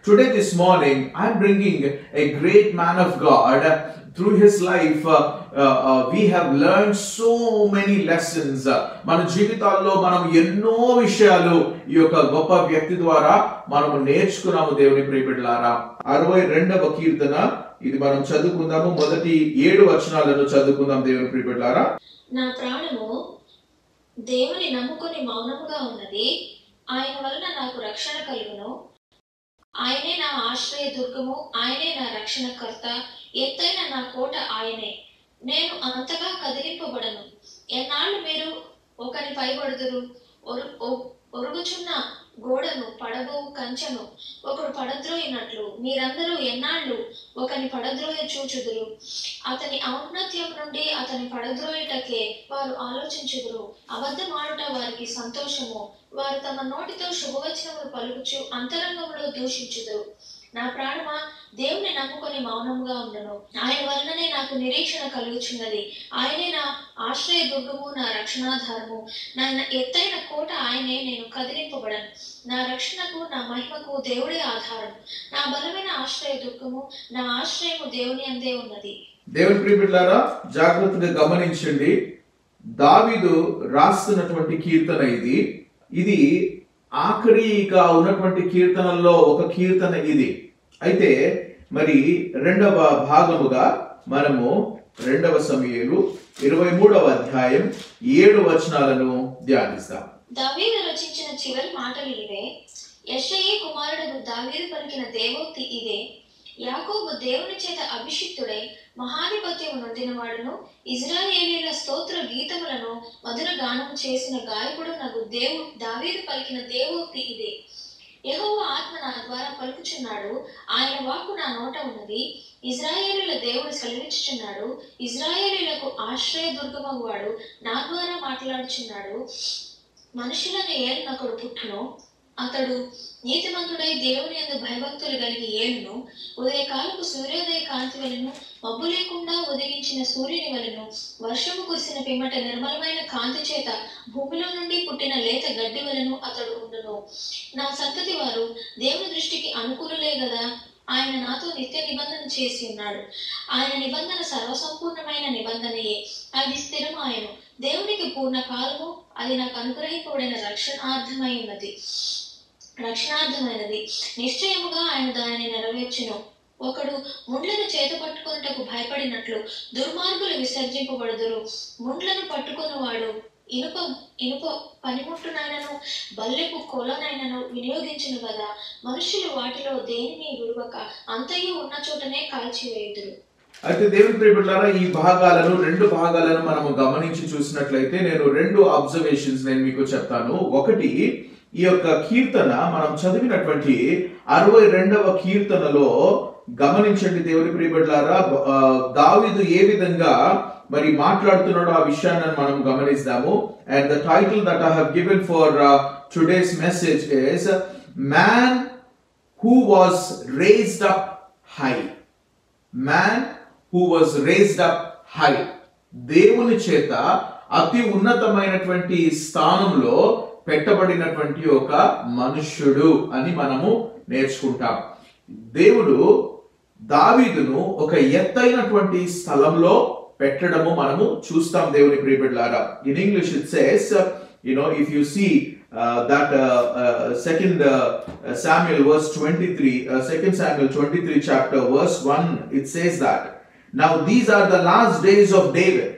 Today, this morning, I'm bringing a great man of God. Through his life, we have learned so many lessons. మన జీవితాల్లో మనం ఎన్నో విషయాలు ఈ యొక్క గొప్ప వ్యక్తి ద్వారా మనము నేర్చుకున్నాము. దేవుని ప్రియబిడ్డలారా, 62వ కీర్తన ఇది మనం చదువుకుందాము. మొదటి 7 వచనాలను చదువుకుందాం. దేవుని ప్రియబిడ్డలారా, నా ప్రాణము దేవుని నమ్ముకొని మౌనముగా ఉన్నది. ఆయన వలన నాకు రక్షణ కలుగును. ఆయనే నా ఆశ్రయ దుర్గము, ఆయనే నా రక్షణకర్త, ఎత్తైన నా కోట ఆయనే. నేను అంతగా కదిలింపబడను. ఎన్నాళ్ళు మీరు ఒకని పైబడుదురు? ఒరుగుచున్న గోడను పడబోవు కంచెను ఒకడు పడద్రోయినట్లు మీరందరూ ఎన్నాళ్ళు ఒకని పడద్రోయ చూచుదురు. అతని ఔన్నత్యం నుండి అతని పడద్రోయటకే వారు ఆలోచించుదురు. అబద్ధమాడుట వారికి సంతోషము. వారు తమ నోటితో శుభవచనములు పలుకుచు అంతరంగంలో దూషించుదురు. నా ప్రాణమా, దేవుని నమ్ముకొని మౌనంగా ఉండను. ఆయన వలననే నాకు నిరీక్షణ కలుగుచున్నది. ఆయనే నా ఆశ్రయ దుర్గము, నా రక్షణాధారము, నా ఎత్తైన కోట ఆయనే. నేను కదిలింపబడను. నా రక్షణకు, నా మహిమకు దేవుడే ఆధారం. నా బలమైన ఆశ్రయ దుర్గము, నా ఆశ్రయము దేవుని అందే ఉన్నది. దేవుని ప్రియబిడ్డలారా, జాగ్రత్తగా గమనించండి. దావీదు రాస్తున్నటువంటి కీర్తన ఇది ఆఖరిగా ఉన్నటువంటి కీర్తనల్లో ఒక కీర్తన ఇది. అయితే మరి రెండవ భాగముగా మనము 2వ సమూయేలు 23వ అధ్యాయం 7 వచనాలను ధ్యానిస్తాం. దావీదు రచించిన చివరి మాటలు ఇవే. యెషయి కుమారుడు దావీదు పలికిన దేవోక్తి ఇదే. యాకోబు దేవుని చేత అభిషిక్తుడై మహాధిపత్యము నొందినవాడును, ఇజ్రాయేలీల స్తోత్ర గీతములను మధుర గానము చేసిన గాయకుడు నాకు దావీదు పలికిన దేవోక్తి ఇదే. యెహోవా ఆత్మ నా ద్వారా పలుకుచున్నాడు, ఆయన వాక్కు నా నోట ఉన్నది. ఇజ్రాయేలీల దేవుడు సెలవిచ్చుచున్నాడు, ఇజ్రాయేలీలకు ఆశ్రయ దుర్గమగువాడు నా ద్వారా మాట్లాడుచున్నాడు. మనుషులను ఏలినొకడు పుట్టును, అతడు నీతిమంతుడై దేవుని యందు భయభక్తులు కలిగి ఏలును. ఉదయకాలపు సూర్యోదయ కాంతి వలెను, మబ్బు లేకుండా ఉదయించిన సూర్యుని వలెను, వర్షము కురిసిన పిమ్మట నిర్మలమైన కాంతి చేత భూమిలో నుండి పుట్టిన లేత గడ్డి వలెను అతడు ఉండును. నా సంతతి వారు దేవుని దృష్టికి అనుకూలులే గదా. ఆయన నాతో నిత్య నిబంధన చేసి ఉన్నాడు. ఆయన నిబంధన సర్వసంపూర్ణమైన నిబంధనయే, అది స్థిరమాయను. దేవునికి పూర్ణ కాలము, అది నాకు అనుగ్రహింపబడిన రక్షణార్థమైనది. నిశ్చయముగా ఆయన దానిని నెరవేర్చును. ఒకడు ముండ్లను చేత పట్టుకొనుటకు భయపడినట్లు దుర్మార్గులు విసర్జింపబడుదురు. ముండ్లను పట్టుకొనివాడు ఇనుప పనిముట్టునైనను బల్లెపు కోలనైనను వినియోగించును కదా. మనుషులు వాటిలో దేనిని విడువక అంతయు ఉన్న చోటనే కాల్చివేయుదురు. అయితే దేవుని ప్రియబిడ్డలారా, ఈ రెండు భాగాలను మనము గమనించి చూసినట్లయితే నేను 2 అబ్జర్వేషన్స్ నేను మీకు చెప్తాను. ఒకటి, ఈ యొక్క కీర్తన మనం చదివినటువంటి 62వ కీర్తనలో గమనించండి దేవుని ప్రియబిడ్డలారా, దావీదు ఏ విధంగా మరి మాట్లాడుతున్నాడో ఆ విషయాన్ని మనం గమనిస్తాము. And the title that I have given for today's message is man who was raised up high. Man who was raised up high. దేవుని చేత అతి ఉన్నతమైనటువంటి స్థానంలో పెట్టబడినటువంటి ఒక మనుష్యుడు అని మనము నేర్చుకుంటాం. దేవుడు దావీదును ఒక ఎత్తైనటువంటి స్థలంలో పెట్టడము మనము చూస్తాం. దేవుని ప్రియబిడ్డలారా, in English it says, if you see that 2 Samuel verse 23, 2 Samuel 23 chapter verse 1, it says that, now these are the last days of David,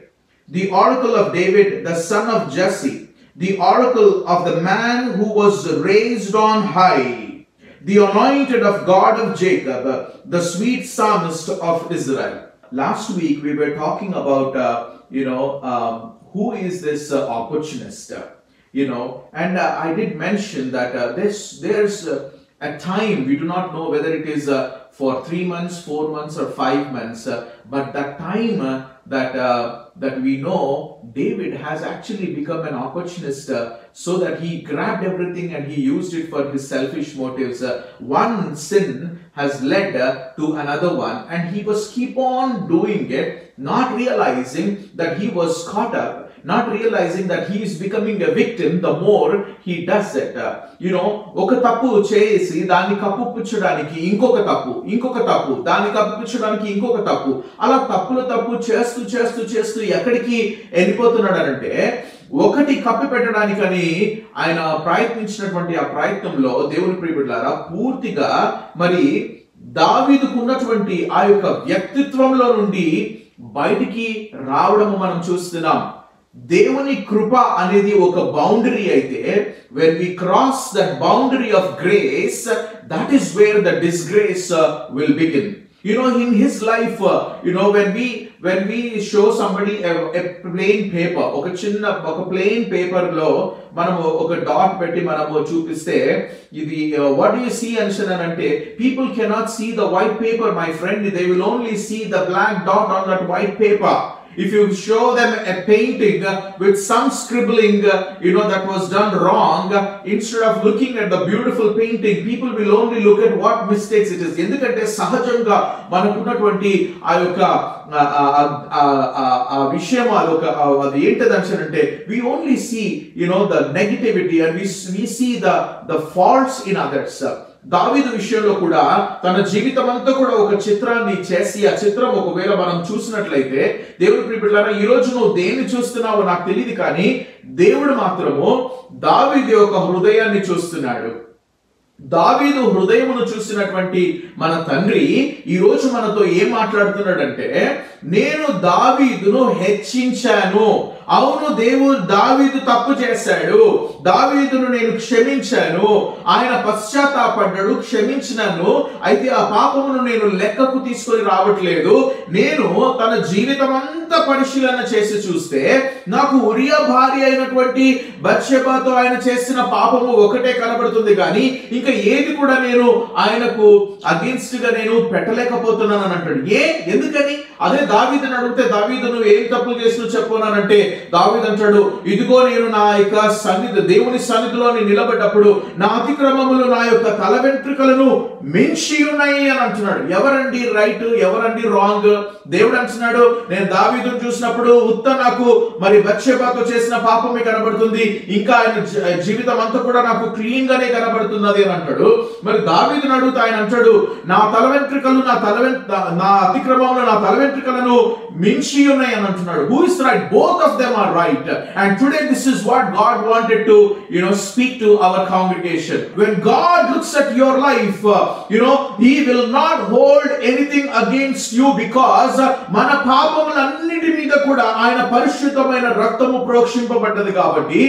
the oracle of David, the son of Jesse, the oracle of the man who was raised on high, the anointed of God of Jacob, the sweet psalmist of Israel. Last week we were talking about, who is this opportunist? And I did mention that there's a time, we do not know whether it is for 3 months, 4 months or 5 months, but that time that we know David has actually become an opportunist, so that he grabbed everything and he used it for his selfish motives. One sin has led to another one, and he was keep on doing it not realizing that he was caught up, not realizing that he is becoming a victim the more he does it. ఒక తప్పు చేసి దాన్ని కప్పుపుచ్చడానికి ఇంకొక తప్పు దాన్ని కప్పుపుచ్చడానికి ఇంకొక తప్పు, అలా తప్పు చేస్తూ చేస్తూ చేస్తూ ఎక్కడికి వెళ్ళిపోతున్నాడు అంటే, ఒకటి కప్పి పెట్టడానికని ఆయన ప్రయత్నించినటువంటి ఆ ప్రయత్నంలో దేవుని ప్రియబిడ్డలారా పూర్తిగా మరి దావీదుకున్నటువంటి ఆ యొక్క వ్యక్తిత్వంలో నుండి బయటికి రావడం మనం చూస్తున్నాం. దేవుని కృప అనేది ఒక బౌండరీ అయితే, when we cross that boundary of grace, that is where the disgrace will begin. In his life, when we show somebody a plain paper, ఒక plain paper లో మనము ఒక డాట్ పెట్టి మనము చూపిస్తే, ఇది what do you see అంటే, people cannot see the white paper, my friend, they will only see the black dot on that white paper. If you show them a painting with some scribbling, that was done wrong, instead of looking at the beautiful painting, people will only look at what mistakes it is. ఎందుకంటే సహజంగా మనకున్నటువంటి ఆ యొక్క విషయం అది ఏంటంటే, we only see the negativity and we see the faults in others. దావీదు విషయంలో కూడా తన జీవితం అంతా కూడా ఒక చిత్రాన్ని చేసి, ఆ చిత్రం ఒకవేళ మనం చూసినట్లయితే, దేవుని ప్రియబిడ్డలారా ఈ రోజు నువ్వు దేన్ని చూస్తున్నావో నాకు తెలియదు, కానీ దేవుడు మాత్రము దావీదు యొక్క హృదయాన్ని చూస్తున్నాడు. దావీదు హృదయమును చూసినటువంటి మన తండ్రి ఈ రోజు మనతో ఏం మాట్లాడుతున్నాడంటే, నేను దావీదును హెచ్చించాను. అవును, దావీదు తప్పు చేశాడు, దావీదును నేను క్షమించాను, ఆయన పశ్చాత్తాపడ్డాడు, క్షమించినాను. అయితే ఆ పాపమును నేను లెక్కకు తీసుకొని రావట్లేదు. నేను తన జీవితం అంతా పరిశీలన చేసి చూస్తే నాకు ఉరియా భార్య అయినటువంటి బత్షెబాతో ఆయన చేసిన పాపము ఒకటే కనబడుతుంది, కానీ ఇంకా ఏది కూడా నేను ఆయనకు అగేన్స్ట్ గా నేను పెట్టలేకపోతున్నాను అని అంటాడు. ఎందుకని? అదే దావీదుని అడిగితే, దావీదు నువ్వు ఏం తప్పులు చేసినా చెప్పానంటే, దావీదు అంటాడు, ఇదిగో నేను నా యొక్క దేవుని సన్నిధిలో నిలబడ్డప్పుడు నా అతిక్రమములు నా యొక్క తల వెంట్రుకలను మించి ఉన్నాయి అని అంటున్నాడు. ఎవరండి రైట్, ఎవరండి రాంగ్? దేవుడు అంటున్నాడు, నేను దావీదును చూసినప్పుడు నాకు మరి బత్షెబాతో చేసిన పాపమే కనబడుతుంది, ఇంకా ఆయన జీవితం అంతా కూడా నాకు క్లీన్ గానే కనబడుతున్నది అని అంటాడు. మరి దావీదును అడుగుతా ఆయన అంటాడు, నా తల వెంట్రుకలు నా అతిక్రమంలో నా తల వెంట్రుకలను మించి ఉన్నాయి అని అంటున్నాడు. Who is right? Both of them are right. And today this is what God wanted to speak to our congregation. When God looks at your life, he will not hold anything against you, because మన పాపములన్నిటి మీద కూడా ఆయన పరిశుద్ధమైన రక్తము ప్రోక్షింపబడ్డది. కాబట్టి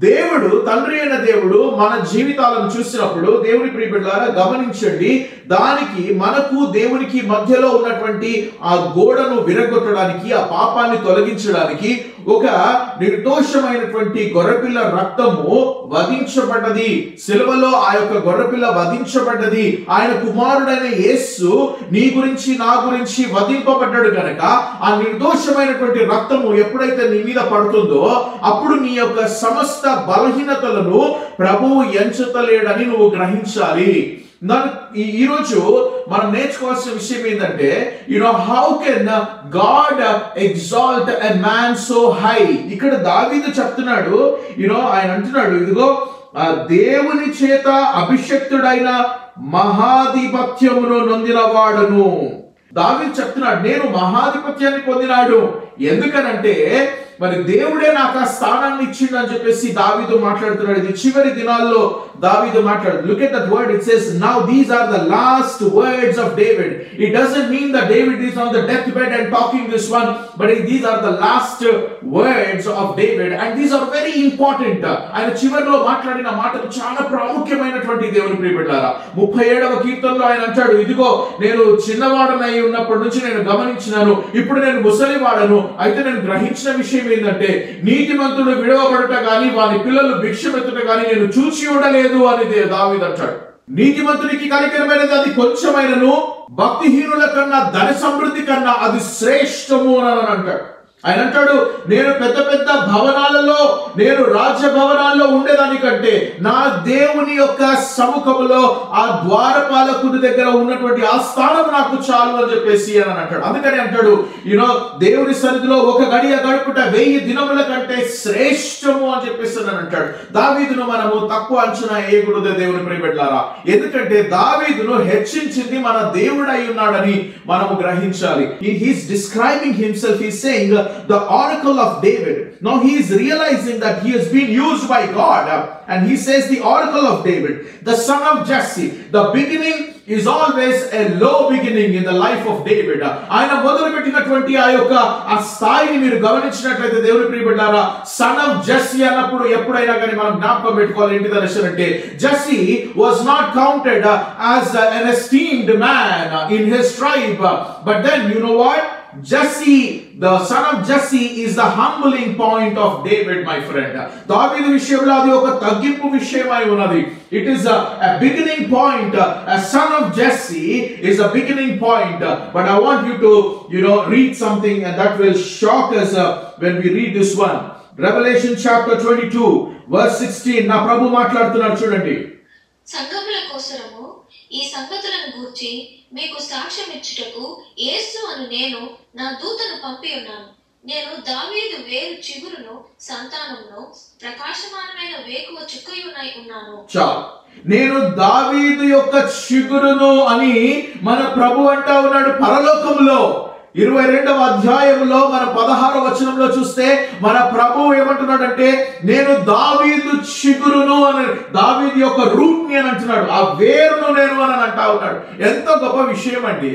దేవుడు, తండ్రి అయిన దేవుడు మన జీవితాలను చూసినప్పుడు, దేవుని ప్రియబిడ్డలారా గమనించండి, దానికి మనకు దేవునికి మధ్యలో ఉన్నటువంటి ఆ గోడను విరగొట్టడానికి, ఆ పాపాన్ని తొలగించడానికి ఒక నిర్దోషమైనటువంటి గొర్రెపిల్ల రక్తము వధించబడ్డది. సిలువలో ఆ యొక్క గొర్రెపిల్ల వధించబడ్డది. ఆయన కుమారుడైన యేసు నీ గురించి నా గురించి వధింపబడ్డాడు కనుక ఆ నిర్దోషమైనటువంటి రక్తము ఎప్పుడైతే నీ మీద పడుతుందో, అప్పుడు నీ యొక్క సమస్త బలహీనతలను ప్రభువు ఎంచుతలేడని నువ్వు గ్రహించాలి. ఈ రోజు మనం నేర్చుకోవాల్సిన విషయం ఏంటంటే, how can God exalt a man so high. ఇక్కడ దావీదు చెప్తున్నాడు, ఆయన అంటున్నాడు, ఇదిగో దేవుని చేత అభిషక్తుడైన మహాధిపత్యమును నొందినవాడును. దావీదు చెప్తున్నాడు, నేను మహాధిపత్యాన్ని పొందినాడు. ఎందుకనంటే మరి దేవుడే నాకు ఆ స్థానాన్ని ఇచ్చిండు అని చెప్పేసి దావీదు మాట్లాడుతున్నాడు. ఇది చివరి దినాల్లో దావీదు మాట్లాడు. Look at that word. It says, now these are the last words of David. It doesn't mean that David is on the deathbed and talking this one, but these are the last words of David, and these are very important. ఆయన చివరిలో మాట్లాడిన మాటలు చాలా ప్రాముఖ్యమైనటువంటి దేవుని ప్రియబిడ్డలారా. 37వ కీర్తనలో ఆయన అంటాడు, ఇదిగో నేను చిన్నవాడనై ఉన్నప్పటి నుంచి నేను గమనించినాను, ఇప్పుడు నేను ముసలివాడను, అయితే నేను గ్రహించిన విషయం ఏంటంటే, నీతిమంతుడు విడవబడుట గాని వాని పిల్లలు భిక్షమెత్తుట గాని నేను చూచి ఉండలేదు అని దావీదు అంటాడు. నీతిమంతునికి కనికరమైనది అది కొంచెమైనను, భక్తిహీనుల కన్నా ధన సమృద్ధి కన్నా అది శ్రేష్టము అని అంటాడు. ఆయన అంటాడు, నేను పెద్ద పెద్ద భవనాలలో, నేను రాజభవనాల్లో ఉండేదానికంటే నా దేవుని యొక్క సముఖములో ఆ ద్వారపాలకుడి దగ్గర ఉన్నటువంటి ఆ స్థానం నాకు చాలు అని చెప్పేసి అని అంటాడు. అందుకని అంటాడు, దేవుని సన్నిధిలో ఒక గడియ గడుపుట 1000 దినముల కంటే శ్రేష్టము అని చెప్పేసి అని అంటాడు. దావీదును మనము తక్కువ అంచనా వేయకూడదు దేవుని ప్రియబిడ్డలారా. ఎందుకంటే దావీదును హెచ్చించింది మన దేవుడు అయి ఉన్నాడని మనము గ్రహించాలి. He's describing himself, he's saying the oracle of David. Now he is realizing that he has been used by God, and he says the oracle of David, the son of Jesse. The beginning is always a low beginning in the life of David. ఆయన మొదలుపెట్టినటువంటి ఆ స్థాయిని మీరు గమనించినట్లయితే దేవుని ప్రియబిడ్డలారా, sun of Jessie అన్నప్పుడు ఎప్పుడైనా కానీ మనం జ్ఞాపకం పెట్టుకోవాలి ఏంటి అంటే, Jessie was not counted as an esteemed man in his tribe, but then you know what, Jesse, the son of Jesse, is the humbling point of David, my friend. దావీదు విషయంలో అది ఒక తగ్గింపు విషయమై ఉన్నది. It is a beginning point. A son of Jesse is a beginning point. But I want you to read something, and that will shock us when we read this one. Revelation chapter 22 verse 16. నా ప్రభు మాట్లాడుతున్నారు చూడండి. సంఘముల కోసరము ఈ సంగతులను గూర్చి మీకు సాక్ష్యం ఇచ్చుటకు యేసు అను నేను నా దూతను పంపి ఉన్నాను. నేను దావీదు వేరు చిగురును సంతానమును ప్రకాశమానమైన వేకువ చుక్కయునై ఉన్నాను. నేను దావీదు యొక్క చిగురును అని మన ప్రభు అంటా ఉన్నాడు పరలోకంలో. 22వ అధ్యాయంలో మన 16వ వచనంలో చూస్తే మన ప్రభు ఏమంటున్నాడంటే, నేను దావీదు చిగురును అని, దావీదు యొక్క రూట్ ని అని అంటున్నాడు, ఆ వేరును నేను అని అంటా ఉన్నాడు. ఎంత గొప్ప విషయం అండి.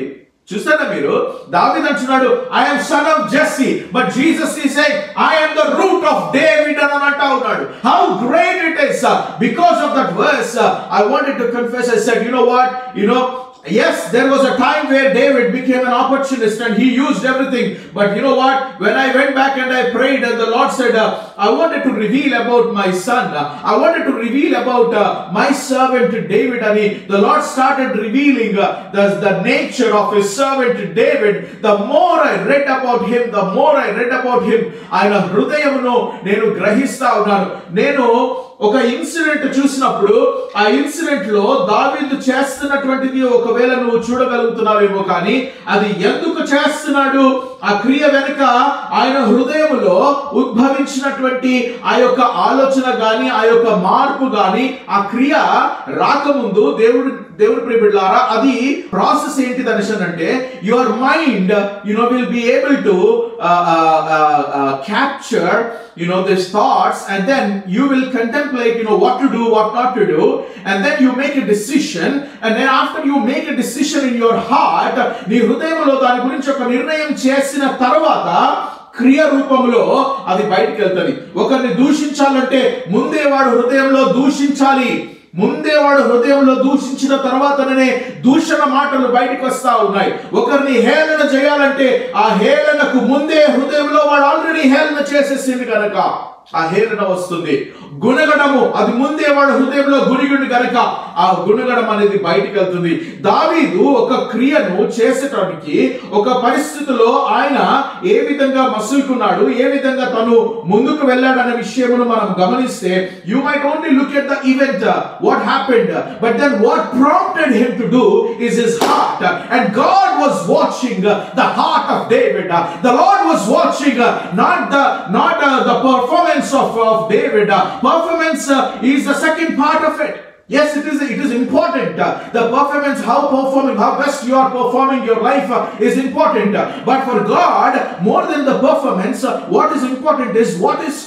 చూస్తారా మీరు, దావీదు అంటున్నాడు I am son of Jesse, but Jesus is saying I am the root of David అని అంటా ఉన్నాడు. How great it is. Because of that verse I wanted to confess, I said, you know what, yes, there was a time where David became an opportunist and he used everything. But you know what? When I went back and I prayed, and the Lord said, I wanted to reveal about my son. I wanted to reveal about my servant David. And the Lord started revealing the nature of his servant David. The more I read about him, ఆయన హృదయమును నేను గ్రహిస్తా ఉన్నాను. నేను ఒక incident చూసినప్పుడు ఆ incident లో దావీదు చేస్తున్నటువంటిది ఒకవేళ నువ్వు చూడగలుగుతున్నావేమో, కానీ అది ఎందుకు చేస్తున్నాడు, ఆ క్రియ వెనుక ఆయన హృదయములో ఉద్భవించినటువంటి ఆ యొక్క ఆలోచన గాని, ఆ యొక్క మార్పు గాని, ఆ క్రియ రాకముందు దేవుడి ప్రియబిడ్డలారా, అది ప్రాసెస్ ఏంటిది అంటే, your mind will be able to capture these thoughts, and then you will contemplate what to do, what not to do, and then you make a decision, and then after you make a decision in your heart, నీ హృదయంలో దాని గురించి ఒక నిర్ణయం చేసిన తర్వాత క్రియ రూపంలో అది బయటికి వెళ్తుంది. ఒకరిని దూషించాలంటే ముందే వాడు హృదయంలో దూషించాలి. ముందే వాడు హృదయంలో దూషించిన తర్వాతనే దూషణ మాటలు బయటకు వస్తా ఉన్నాయి. ఒకరిని హేళన చేయాలంటే ఆ హేళనకు ముందే హృదయంలో వాడు ఆల్రెడీ హేళన చేసేసింది కనుక ఆ హేళన వస్తుంది. గుణగణము, అది ముందే వాడు హృదయంలో గురిగుండి కనుక ఆ గుణగణం అనేది బయటికి వెళ్తుంది. దావీదు ఒక క్రియను చేసేటానికి ఒక పరిస్థితిలో ఆయన ఏ విధంగా మసులుకున్నాడు, ఏ విధంగా తను ముందుకు వెళ్ళాడు అనే విషయమును మనం గమనిస్తే, you might only look at the event, what happened, but then what prompted him to do is his heart. And God was watching the heart of David. The Lord was watching not the performance of David. Performance is the second part of it. Yes, it is important. The performance, how best you are performing your life is important. But for God, more than the performance, what is important is what is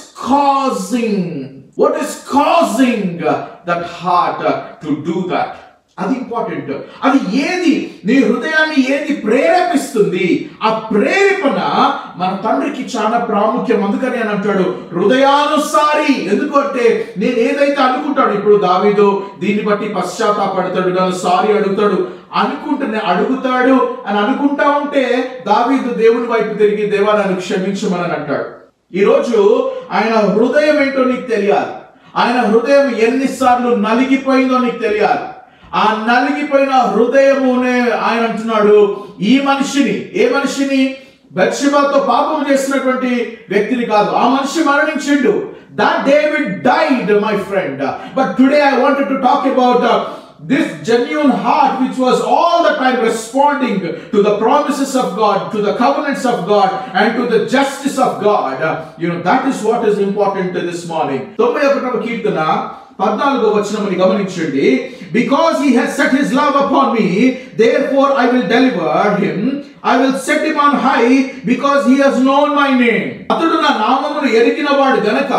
causing that heart to do that. అది important. అది ఏది నీ హృదయాన్ని ఏది ప్రేరేపిస్తుంది, ఆ ప్రేరేపణ మన తండ్రికి చాలా ప్రాముఖ్యం. అందుకని అని అంటాడు హృదయానుసారి. ఎందుకంటే నేను ఏదైతే అనుకుంటాడు, ఇప్పుడు దావీదు దీన్ని బట్టి పశ్చాత్తాపడతాడు, నన్ను సారీ అడుగుతాడు అడుగుతాడు అని అనుకుంటా ఉంటే దావీదు దేవుని వైపు తిరిగి దేవా నన్ను క్షమించమని అంటాడు. ఈరోజు ఆయన హృదయం ఏంటో నీకు తెలియాలి. ఆయన హృదయం ఎన్నిసార్లు నలిగిపోయిందో నీకు తెలియాలి. ఆ నలిగిపోయిన హృదయమునే ఆయన అంటున్నాడు, ఈ మనిషిని, ఏ మనిషిని, బత్షెబాతో పాపం చేసినటువంటి వ్యక్తిని కాదు. ఆ మనిషి మరణించిండు. That David died, my friend. But today I wanted to talk about this genuine heart which was all the time responding to the promises of God, to the covenants of God, and to the justice of God. That is what is important this morning. 91వ కీర్తన 14వ వచనముని గమనించండి. Because he has set his love upon me, therefore I will deliver him. I will set him on high because he has known my name. అతడు నా నామమును ఎరిగిన వాడు గనక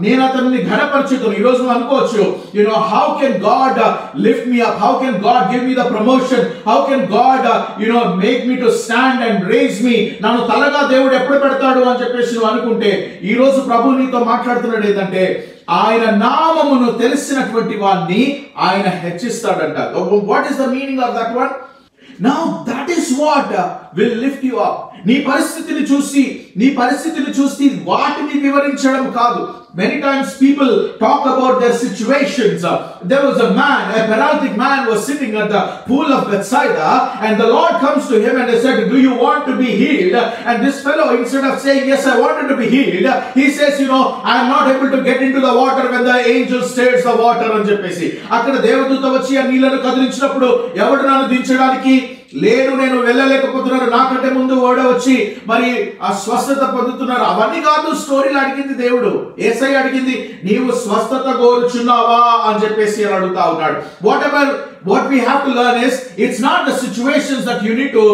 నేను అతనిని ఘనపరచుదును. ఈ రోజు అనుకోవచ్చు, how can God lift me up? How can God give me the promotion? How can God make me to stand and raise me? నన్ను తలగా దేవుడు ఎప్పుడు పెడతాడు అని చెప్పేసి నువ్వు అనుకుంటే, ఈ రోజు ప్రభు నీతో మాట్లాడుతున్నాడు ఏంటంటే, ఆయన నామమును తెలిసినటువంటి వారిని ఆయన హెచ్చిస్తాడంట. What is the meaning of that one? Now that is what will lift you up. నీ పరిస్థితిని చూసి వాటిని వివరించడం కాదు. Many times people talk about their situations. There was a paralytic man was sitting at the pool of Bethsaida, and the Lord comes to him and he said, do you want to be healed? And this fellow, instead of saying, yes, I wanted to be healed, he says, I am not able to get into the water when the angel stirs the water అని చెప్పేసి, అక్కడ దేవదూత వచ్చి ఆ నీళ్లను కదిలించినప్పుడు ఎవడు నన్ను దించడానికి లేరు, నేను వెళ్ళలేకపోతున్నాను, నాకంటే ముందు ఓడ వచ్చి మరి ఆ స్వస్థత పొందుతున్నారు. అవన్నీ కాదు స్టోరీలు అడిగింది దేవుడు. యేసయ్య అడిగింది, నీవు స్వస్థత కోరుచున్నావా అని చెప్పేసి అడుగుతా ఉన్నాడు. What we have to learn is, it's not the situations that you need to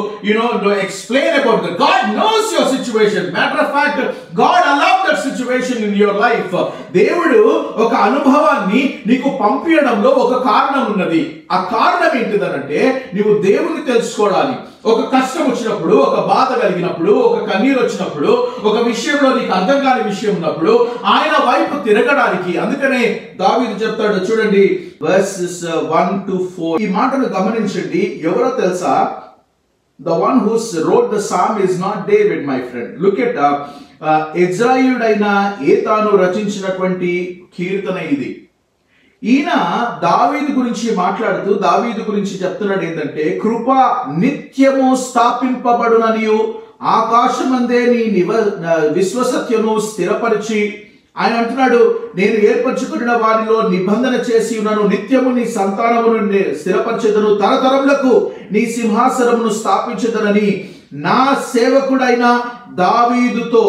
explain about. God knows your situation. Matter of fact, God allowed that situation in your life. దేవుడు ఒక అనుభవాన్ని నీకు పంపించడంలో ఒక కారణం ఉన్నది. ఆ కారణం ఏంటిదనంటే, నీవు దేవుని తెలుసుకోవడానికి. ఒక కష్టం వచ్చినప్పుడు, ఒక బాధ కలిగినప్పుడు, ఒక కన్నీరు వచ్చినప్పుడు, ఒక విషయంలో నీకు అర్థం కాని విషయం ఉన్నప్పుడు ఆయన వైపు తిరగడానికి. అందుకనే దావీదు చెప్తాడు చూడండి, verses 1 to 4. ఈ మాటను గమనించండి. ఎవరో తెలుసా? The one who wrote the psalm is not David, my friend. Look at ఇజ్రాయిలుడైన Ethan రచించినటువంటి కీర్తన ఇది. ఈయన దావీదు గురించి మాట్లాడుతూ దావీదు గురించి చెప్తున్నాడు ఏంటంటే, కృప నిత్యము స్థాపింపబడుననియు ఆకాశమందే నీ విశ్వసత్యను స్థిరపరిచి, ఆయన అంటున్నాడు, నేను ఏర్పరచుకున్న వారిలో నిబంధన చేసి ఉన్నాను, నిత్యము నీ సంతానమును స్థిరపరచెదను, తరతరములకు నీ సింహాసనమును స్థాపించెదనని నా సేవకుడైన దావీదుతో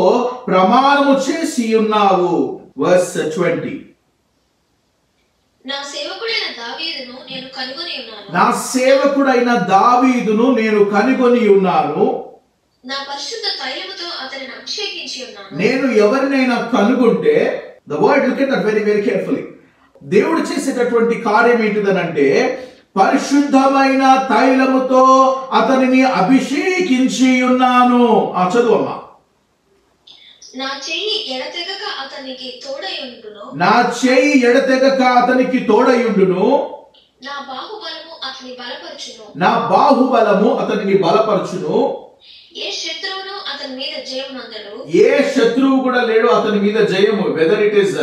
ప్రమాణము చేసి ఉన్నావు. వర్స్ 20. నా సేవకుడైన దావీదును నేను కనుగొని ఉన్నాను. నా పరిశుద్ధ తైలముతో అతనిని అభిషేకించి ఉన్నాను. నేను ఎవరినైనా కనుగొంటే, the word, look at that very very carefully. దేవుడు చేసేటటువంటి కార్యం ఏంటిదనంటే, పరిశుద్ధమైన తైలముతో అతనిని అభిషేకించి ఉన్నాను. చదువమ్మా. నా చెయ్యి ఎడతెగక అతనికి తోడయుండును. నా బాహుబలము అతనిని బలపరచును. ఏ శత్రువు కూడా లేడు అతని మీద జయము. వెదర్ ఇట్ ఈస్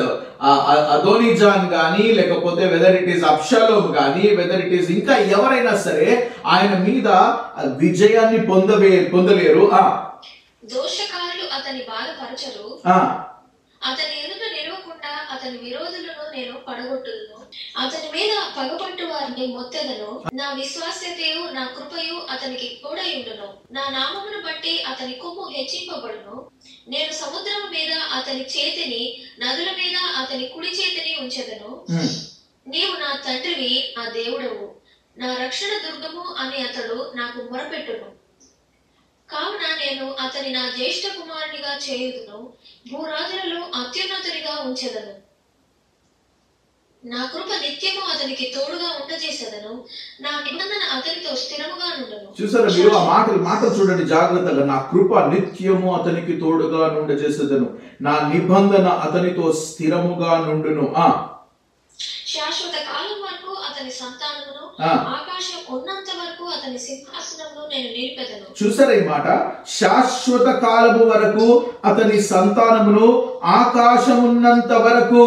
అదోనిజాన్ గానీ, లేకపోతే వెదర్ ఇట్ ఈస్ అబ్షాలోమ్ గానీ, వెదర్ ఇట్ ఈస్ ఇంకా ఎవరైనా సరే ఆయన మీద విజయాన్ని పొందలేరు. దోషకారులు అతని బాధపరచరు. అతని ఎదుట నిలవకుండా అతని విరోధులను నేను పడగొట్టుదును. అతని మీద పగపట్టు వారిని మొత్తెదను. నా విశ్వాస్యతయు నా కృపయు అతనికి తోడయుండును. నా నామమును బట్టి అతని కొమ్ము హెచ్చింపబడును. నేను సముద్రము మీద అతని చేతిని, నదుల మీద అతని కుడి చేతిని ఉంచెదను. నీవు నా తండ్రివి, నా దేవుడవు, నా రక్షణ దుర్గము అని అతడు నాకు మొరపెట్టును. కావున నేను అతని నా జ్యేష్ఠ కుమారునిగా చేయుదును, భూరాజులలో అత్యున్నతునిగా ఉంచెదను. నా కృప నిత్యము అతనికి తోడుగా ఉండజేసేదను. నా నిబంధన అతనితో స్థిరముగా నుండును. చూసారా మీరు ఆ మాటలు చూడండి జాగ్రత్తగా. నా కృప నిత్యము అతనికి తోడుగా ఉండజేసేదను, నా నిబంధన అతనితో స్థిరముగా నుండును. శాశ్వత కాలం వరకు అతని సంతానమును, ఆకాశం ఉన్నంత వరకు అతని సింహాసనమును నేను నిలిపెదను. చూసారా ఈ మాట? శాశ్వత కాలము వరకు అతని సంతానమును, ఆకాశం ఉన్నంత వరకు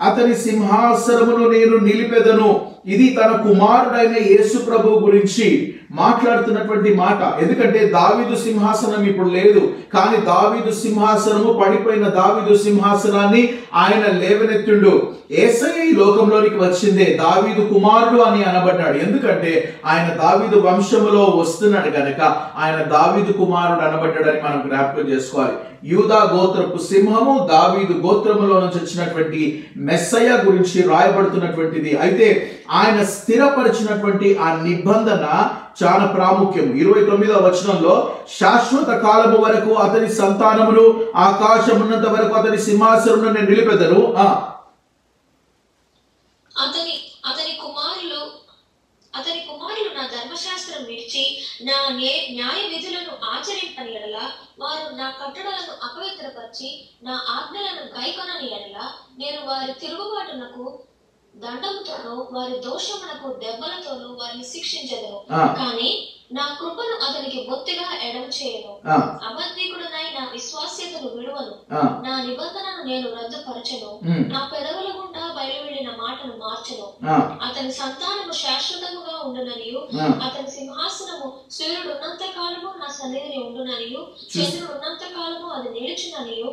అతని సింహాసనమును నేను నిలిపెదను. ఇది తన కుమారుడైన యేసు ప్రభు గురించి మాట్లాడుతున్నటువంటి మాట. ఎందుకంటే దావీదు సింహాసనం ఇప్పుడు లేదు, కానీ దావీదు సింహాసనము పడిపోయిన దావీదు సింహాసనాన్ని ఆయన లేవనెత్తిండు. యేసయ్య ఈ లోకంలోనికి వచ్చిందే దావీదు కుమారుడు అని అనబడ్డాడు. ఎందుకంటే ఆయన దావీదు వంశములో వస్తున్నాడు కనుక ఆయన దావీదు కుమారుడు అనబడ్డాడని మనం జ్ఞాపకం చేసుకోవాలి. యూదా గోత్రపు సింహము, దావీదు గోత్రములో నుంచి వచ్చినటువంటి మెస్సయ్య గురించి రాయబడుతున్నటువంటిది. అయితే ఆయన స్థిరపరిచినటువంటి ఆ నిబంధన చాలా ప్రాముఖ్యం. 29వ వచనంలో శాశ్వత కాలము వరకు అతని సంతానమును ఆకాశం ఉన్నంత వరకు అతని సింహాసనమును నేను నిలిపెదను. అతని కుమారులు నా ధర్మశాస్త్రం విడిచి నా న్యాయ విధులను ఆచరింపని ఎడల, వారు నా కట్టడలను అపవిత్రపరిచి నా ఆజ్ఞలను గైకొనని ఎడల, నేను వారి తిరుగుబాటునకు దండముతోనూ వారి దోషమునకు దెబ్బలతోనూ వారిని శిక్షించదను. కానీ నా కృపను అతనికి బొత్తిగా ఎడమ చేయను. అబద్ధికుడునై నా విశ్వాస్యతను విడువను. నా నిబంధనను నేను రద్దుపరచను. నా పెదవుల గుండా బయలువెళ్ళిన మాటను మార్చను. అతని సంతానము శాశ్వతముగా ఉండుననియు, అతని సింహాసనము సూర్యుడు ఉన్నంత కాలము నా సన్నిధిని ఉండుననియు, చంద్రుడు ఉన్నంత కాలము అది నిలుచుననియు,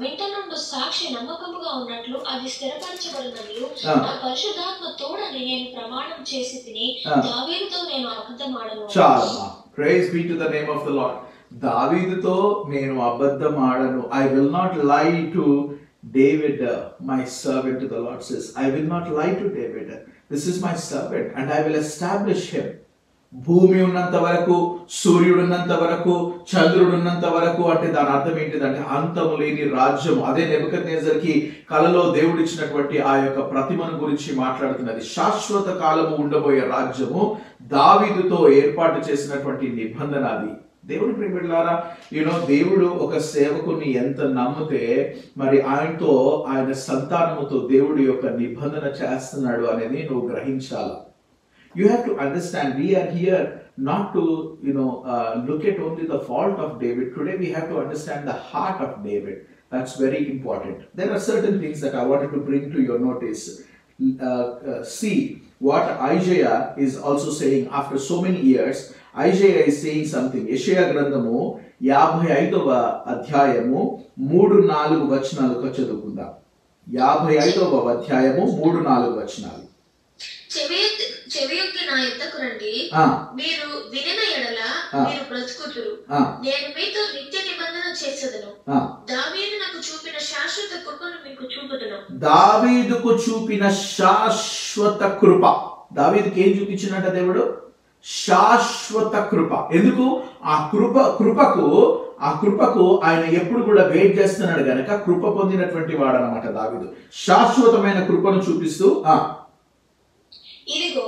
వెంట నుండి సాక్షి నమ్మకముగా ఉన్నట్లు అది స్థిరపరచబడిననియు, నా పరిశుద్ధాత్మ తోడని నేను ప్రమాణం చేసి తిని దావీదుతో నేను అబద్ధమాడను. Praise be to the name of the Lord. దావీదుతో నేను అబద్ధం ఆడను. I will not lie to David, my servant, the Lord says. I will not lie to David. This is my servant and I will establish him. భూమి ఉన్నంత వరకు, సూర్యుడు ఉన్నంత వరకు, చంద్రుడు ఉన్నంత వరకు అంటే దాని అర్థం ఏంటిదంటే అంతము లేని రాజ్యం. అదే నెబుకద్నెజర్కి కలలో దేవుడు ఇచ్చినటువంటి ఆ యొక్క ప్రతిమను గురించి మాట్లాడుతున్నది. శాశ్వత కాలము ఉండబోయే రాజ్యము దావీదుతో ఏర్పాటు చేసినటువంటి నిబంధన అది. దేవుని ప్రియబిడ్డలారా, దేవుడు ఒక సేవకుని ఎంత నమ్మితే మరి ఆయనతో, ఆయన సంతానముతో దేవుడు యొక్క నిబంధన చేస్తున్నాడు అనేది నువ్వు గ్రహించాలి. You have to understand, we are here not to look at only the fault of David. Today we have to understand the heart of David. That's very important. There are certain things that I wanted to bring to your notice. See what Isaiah is also saying after so many years. Isaiah is saying something. యెషయా గ్రంథము 55వ అధ్యాయము 3-4 వచనాలకు చదువుకుందాం. 55వ అధ్యాయము 3-4 వచనాలు. చెవియొగ్గి నా యొద్దకు రండి, మీరు వినిన ఎడల మీరు బ్రతుకుదురు. నేను మీతో నిత్య నిబంధన చేసేదను. దావీదు నాకు చూపిన శాశ్వత కృపను మీకు చూపుదును. దావీదుకు చూపిన శాశ్వత కృప. దావీదుకి ఏం చూపించినట్ట దేవుడు? శాశ్వత కృప. ఎందుకు? ఆ కృపకు ఆయన ఎప్పుడు కూడా వెయిట్ చేస్తున్నాడు గనక కృప పొందినటువంటి వాడు అన్నమాట దావీదు. శాశ్వతమైన కృపను చూపిస్తూ ఇదిగో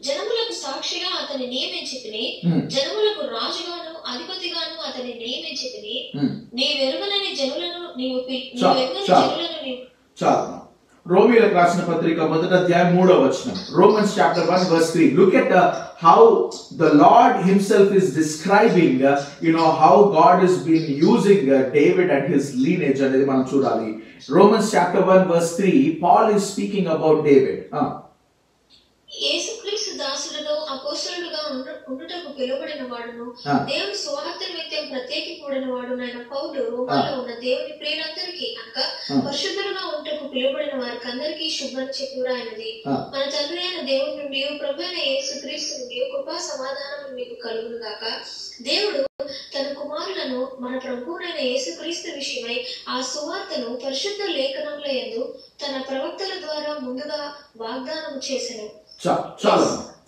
జనములకు సాక్షిగా అతన్ని నియమించితిని, జనములకు రాజుగాను అధిపతిగాను అతన్ని నియమించితిని. నీవెరుగని జనులను చాలు. రోమీయులకు రాసిన పత్రిక 1వ అధ్యాయం 3వ వచనం. Romans chapter 1 verse 3. Look at how the Lord himself is describing how God has been using David and his lineage అనేది మనం చూడాలి. Romans chapter 1 verse 3, Paul is speaking about David. యేసుక్రీస్తు దాసులలో అపోస్తలుడుగా ఉండుటకు పిలువబడిన వాడును, దేవుని సువార్త నిమిత్తం ప్రత్యేకింపబడిన వాడునైన పౌలు రోమాలో ఉన్న దేవుని ప్రియులందరికీ అనగా పరిశుద్ధులుగా ఉంటకు పిలువబడిన వారికి అందరికీ శుభ్రం చెప్పురాయినది. మన తండ్రి అయిన దేవుని నుండి, ప్రభు అయిన యేసుక్రీస్తు నుండి కృపా సమాధానం మీకు కలుగును గాక. దేవుడు తన కుమారులను మన ప్రభువునైన యేసుక్రీస్తు విషయమై ఆ సువార్తను పరిశుద్ధ లేఖనముల యందు తన ప్రవక్తల ద్వారా ముందుగా వాగ్దానం చేసెను.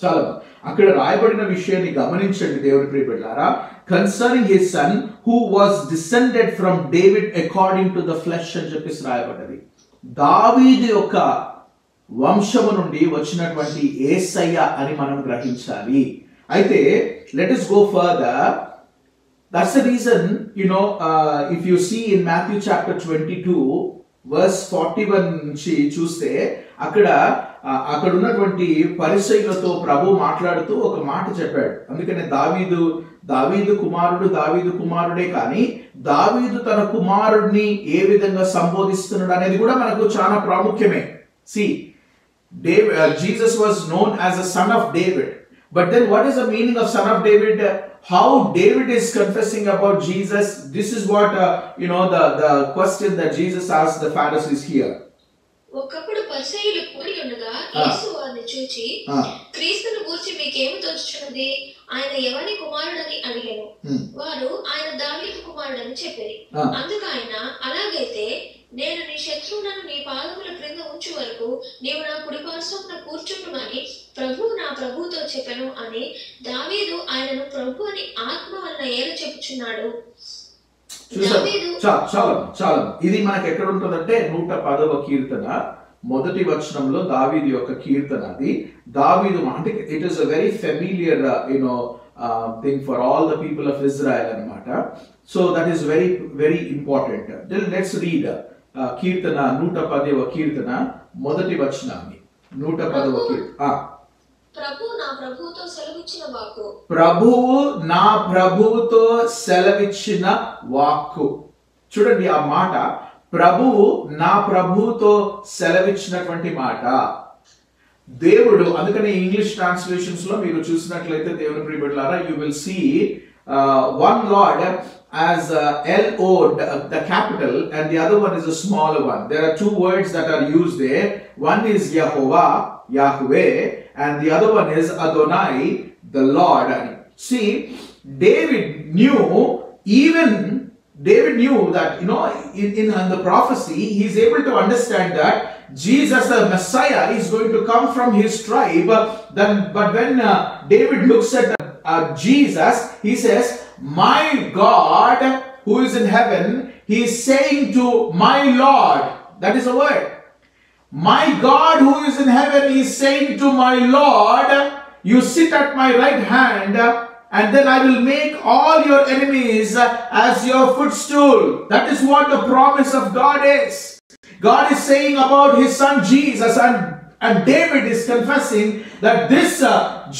చాలా అక్కడ రాయబడిన విషయాన్ని గమనించండి దేవుని ప్రియబిడ్డలారా. Concerning his son who was descended from David according to the flesh అని చెప్పేసి రాయబడ్డది. దావీదు యొక్క వంశము నుండి వచ్చినటువంటి యేసయ్య అని మనం గ్రహించాలి. అయితే let us go further. That's the reason, if you see in Matthew chapter 22 verse 41 నుంచి చూస్తే అక్కడ ఉన్నటువంటి పరిసయ్యులతో ప్రభు మాట్లాడుతూ ఒక మాట చెప్పాడు. అందుకనే దావీదు కుమారుడే కానీ దావీదు తన కుమారుడిని ఏ విధంగా సంబోధిస్తున్నాడు అనేది కూడా మనకు చాలా ప్రాముఖ్యమే. See, Jesus was known as a son of David. But then what is the meaning of son of David? How David is confessing about Jesus? This is what the question that Jesus asked the Pharisees here. ఒకప్పుడు పరిసయ్యులు కూడి ఉండగా యేసు వారిని చూచి క్రీస్తును గూర్చి మీకేమి తోచుచున్నది, ఆయన ఎవని కుమారుడని అడిగాను. వారు ఆయన దావీదు కుమారుడని చెప్పారు. అందుకు ఆయన, అలాగైతే నేను నీ శత్రువులను నీ పాదముల క్రింద ఉంచు వరకు నీవు నా కుడి పార్శ్వమున కూర్చుండుమని ప్రభువు నా ప్రభువుతో చెప్పెను అని దావీదు ఆయనను ప్రభు అని ఆత్మ వలన ఏల చెప్పుచున్నాడు. చాలా ఇది మనకి ఎక్కడ ఉంటుందంటే 110వ కీర్తన మొదటి వచనంలో దావీదు యొక్క కీర్తన. అది దావీదు అంటే it is a very familiar thing for all the people of Israel అన్నమాట. So that is very very important. Let's read కీర్తన 110వ కీర్తన మొదటి వచనాన్ని. 110వ కీర్తన. ప్రభువు నా ప్రభువుతో సెలవిచ్చిన వాక్కు. చూడండి ఆ మాట, ప్రభువు నా ప్రభువుతో సెలవిచ్చినటువంటి మాట. దేవుడు, అందుకని ఇంగ్లీష్ ట్రాన్స్లేషన్స్ లో మీరు చూసినట్లయితే దేవుని ప్రియబిడ్డలారా, you will see one Lord as L-O, the capital, and the other one is a smaller one. There are two words that are used there. One is Yehovah, Yahweh, and the other one is Adonai, the Lord. See, David knew that, in the prophecy, he is able to understand that Jesus, the Messiah, is going to come from his tribe. But when David looks at Jesus, he says, my God who is in heaven, he is saying to my Lord. That is a word. My God who is in heaven is saying to my Lord, you sit at my right hand, and then I will make all your enemies as your footstool. That is what the promise of God is. God is saying about his son Jesus, and David is confessing that this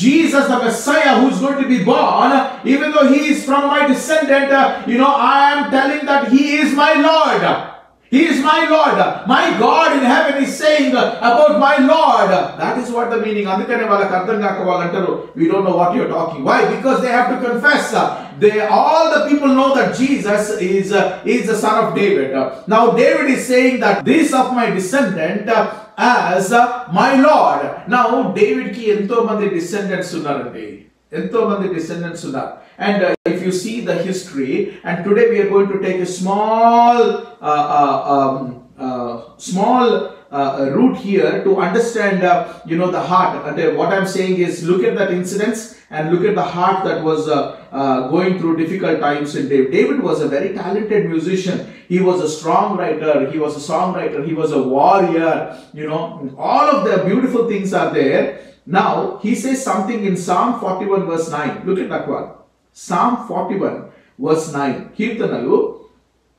Jesus, the Messiah who is going to be born, even though he is from my descendant, I am telling that he is my Lord. He is my Lord. My God in heaven is saying about my Lord. That is what the meaning. Andukane valaki ardham gaaka vallu antaru, we don't know what you are talking. Why? Because they have to confess. All the people know that Jesus is the son of David. Now David is saying that this of my descendant as my Lord. Now David ki ento mandi descendants unnarandi. Ento mandi descendants unnar. And if you see the history, and today we are going to take a small route here to understand the heart. And what I'm saying is, look at that incidents and look at the heart that was going through difficult times in David. David was a very talented musician. He was a strong writer. He was a songwriter. He was a warrior. All of the beautiful things are there. Now he says something in Psalm 41 verse 9. Look at that one. Psalm 41 verse 9. Kirtanalu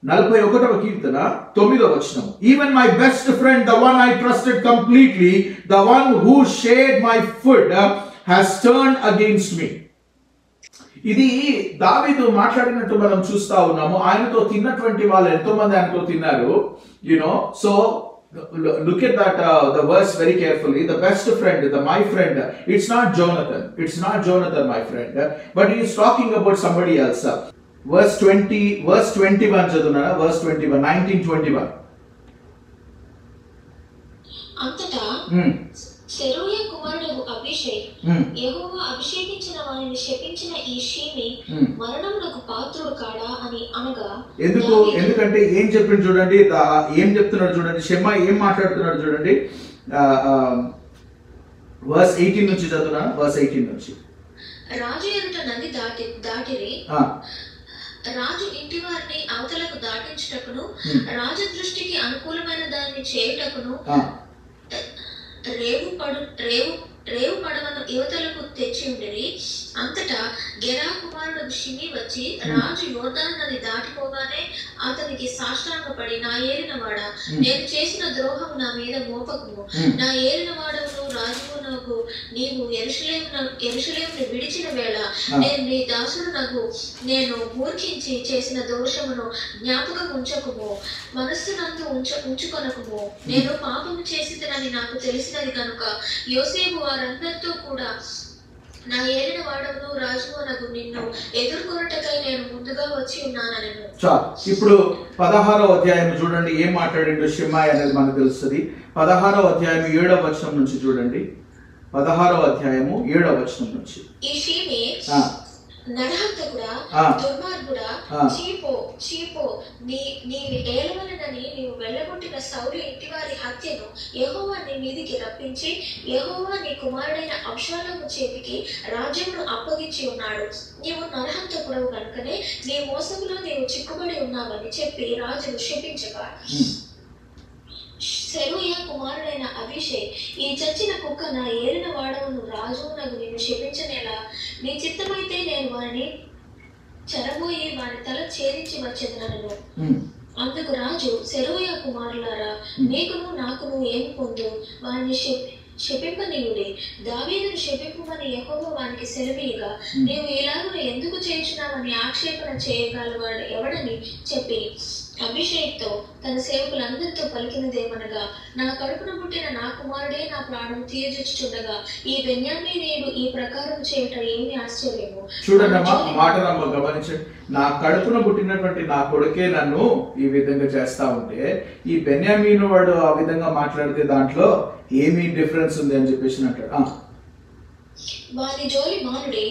41వ కీర్తన 9వ వచనం. Even my best friend, the one I trusted completely, the one who shared my food, has turned against me. ఇది దావీదు మాట్లాడినట్టు మనం చూస్తా ఉన్నాము. ఆయనతో తిన్నటువంటి వాళ్ళు ఎంతో మంది ఆయనతో తిన్నారు. So look at that the verse very carefully. The best friend, my friend, it's not Jonathan, my friend, but he is talking about somebody else. Verse 21 చదువునా? Verse 21, 19:21. అంతటా సెరూయా కుమారుడు అభిషేక్, యెహోవా అభిషేకించిన వారిని శపించిన ఈ షీమి మరణమునకు పాత్రుడు కాడా అని అనగా. ఎందుకంటే ఏం చెప్పింది చూడండి, ఏం చెప్తున్నాడు చూడండి. షెమా ఏం మాట్లాడుతున్నాడు చూడండి. verse 18 నుంచి చదువునా? verse 18 నుంచి. రాజు ఎదుట నది దాటిరి, రాజు ఇంటి వారిని అవతలకు దాటించుటకును రాజు దృష్టికి అనుకూలమైన దాన్ని చేయుటకును రేవు పడవను యువతలకు తెచ్చి ఉండిరి. అంతటా గెరా కుమారుడు షిమి వచ్చి రాజు యోర్దాను నది దాటిపోగానే అతనికి సాష్టాంగపడి, నా ఏలినవాడా, నేను చేసిన ద్రోహము నా మీద మోపకుము. నా ఏలినవాడవును రాజువునకు నీవు యెరూషలేమును విడిచిన వేళ నేను నీ దాసుడునకు నేను మూర్ఖించి చేసిన దోషమును జ్ఞాపకం ఉంచకుము, మనస్సునందు ఉంచుకొనకుము. నేను పాపము చేసిదనని నాకు తెలిసినది కనుక యోసేపు వారందరితో కూడా నా ఏలిన వాడవును రాజును నాకు నిన్ను ఎదుర్కొనుటకై నేను ముందుగా వచ్చి ఉన్నానని. ఇప్పుడు 16వ అధ్యాయం చూడండి ఏం మాట్లాడిండు షిమ్మాయి అనేది మనకు తెలుస్తుంది. 16వ అధ్యాయం 7వ వచనం నుంచి చూడండి. 16వ అధ్యాయము 7వ వచనం నుంచి. ఈ షీమి నరహంతకుడా, దుర్మార్గుడా, చీపో నీవి ఏలవలనని నీవు వెళ్ళగొట్టిన సౌలు ఇంటివారి హత్యను యెహోవా నీ మీదికి రప్పించి యెహోవా నీ కుమారుడైన అబ్షాలోము చేతికి రాజ్యమును అప్పగించి ఉన్నాడు. నీవు నరహంతకుడవు కనుకనే నీ మోసములో నీవు చిక్కుబడి ఉన్నావని చెప్పి రాజును శపించగా, సెరూయా కుమారుడైన అభిషేక్, ఈ చచ్చిన కుక్క నా ఏలిన వాడవును రాజును నాకు నిన్ను శపించనేలా, నీ చిత్తమైతే నేను వారిని చెరబోయి వారి తల ఛేదించి వచ్చేదనను. అందుకు రాజు, సెరూయా కుమారులారా, నీకును నాకును ఏం పొందు, వారిని శపింపనీయుడే, దావీదును శపింపమని యెహోవా వానికి సెలవీయగా, నీవు ఇలాగున ఎందుకు చేయుచున్నావని ఆక్షేపణ చేయగలవాడు ఎవడని చెప్పి అభిషేక్తో తన సేవకులందరితో పలికినదేమనగా, నా కడుపున పుట్టిన నా కుమారుడే నా ప్రాణం తీయజుచుండగా ఈ బెన్యామీనీయుడు ఈ ప్రకారం చేయట ఏమి ఆశ్చర్యము. చూడండి మాట గమనించండి. నా కడుపున పుట్టినటువంటి నా కొడుకే నన్ను ఈ విధంగా చేస్తా ఉంటే ఈ బెన్యామీను వాడు ఆ విధంగా మాట్లాడితే దాంట్లో ఏమి డిఫరెన్స్ ఉంది అని చెప్పేసి అంటాడు. వాని జోలి మానుడే,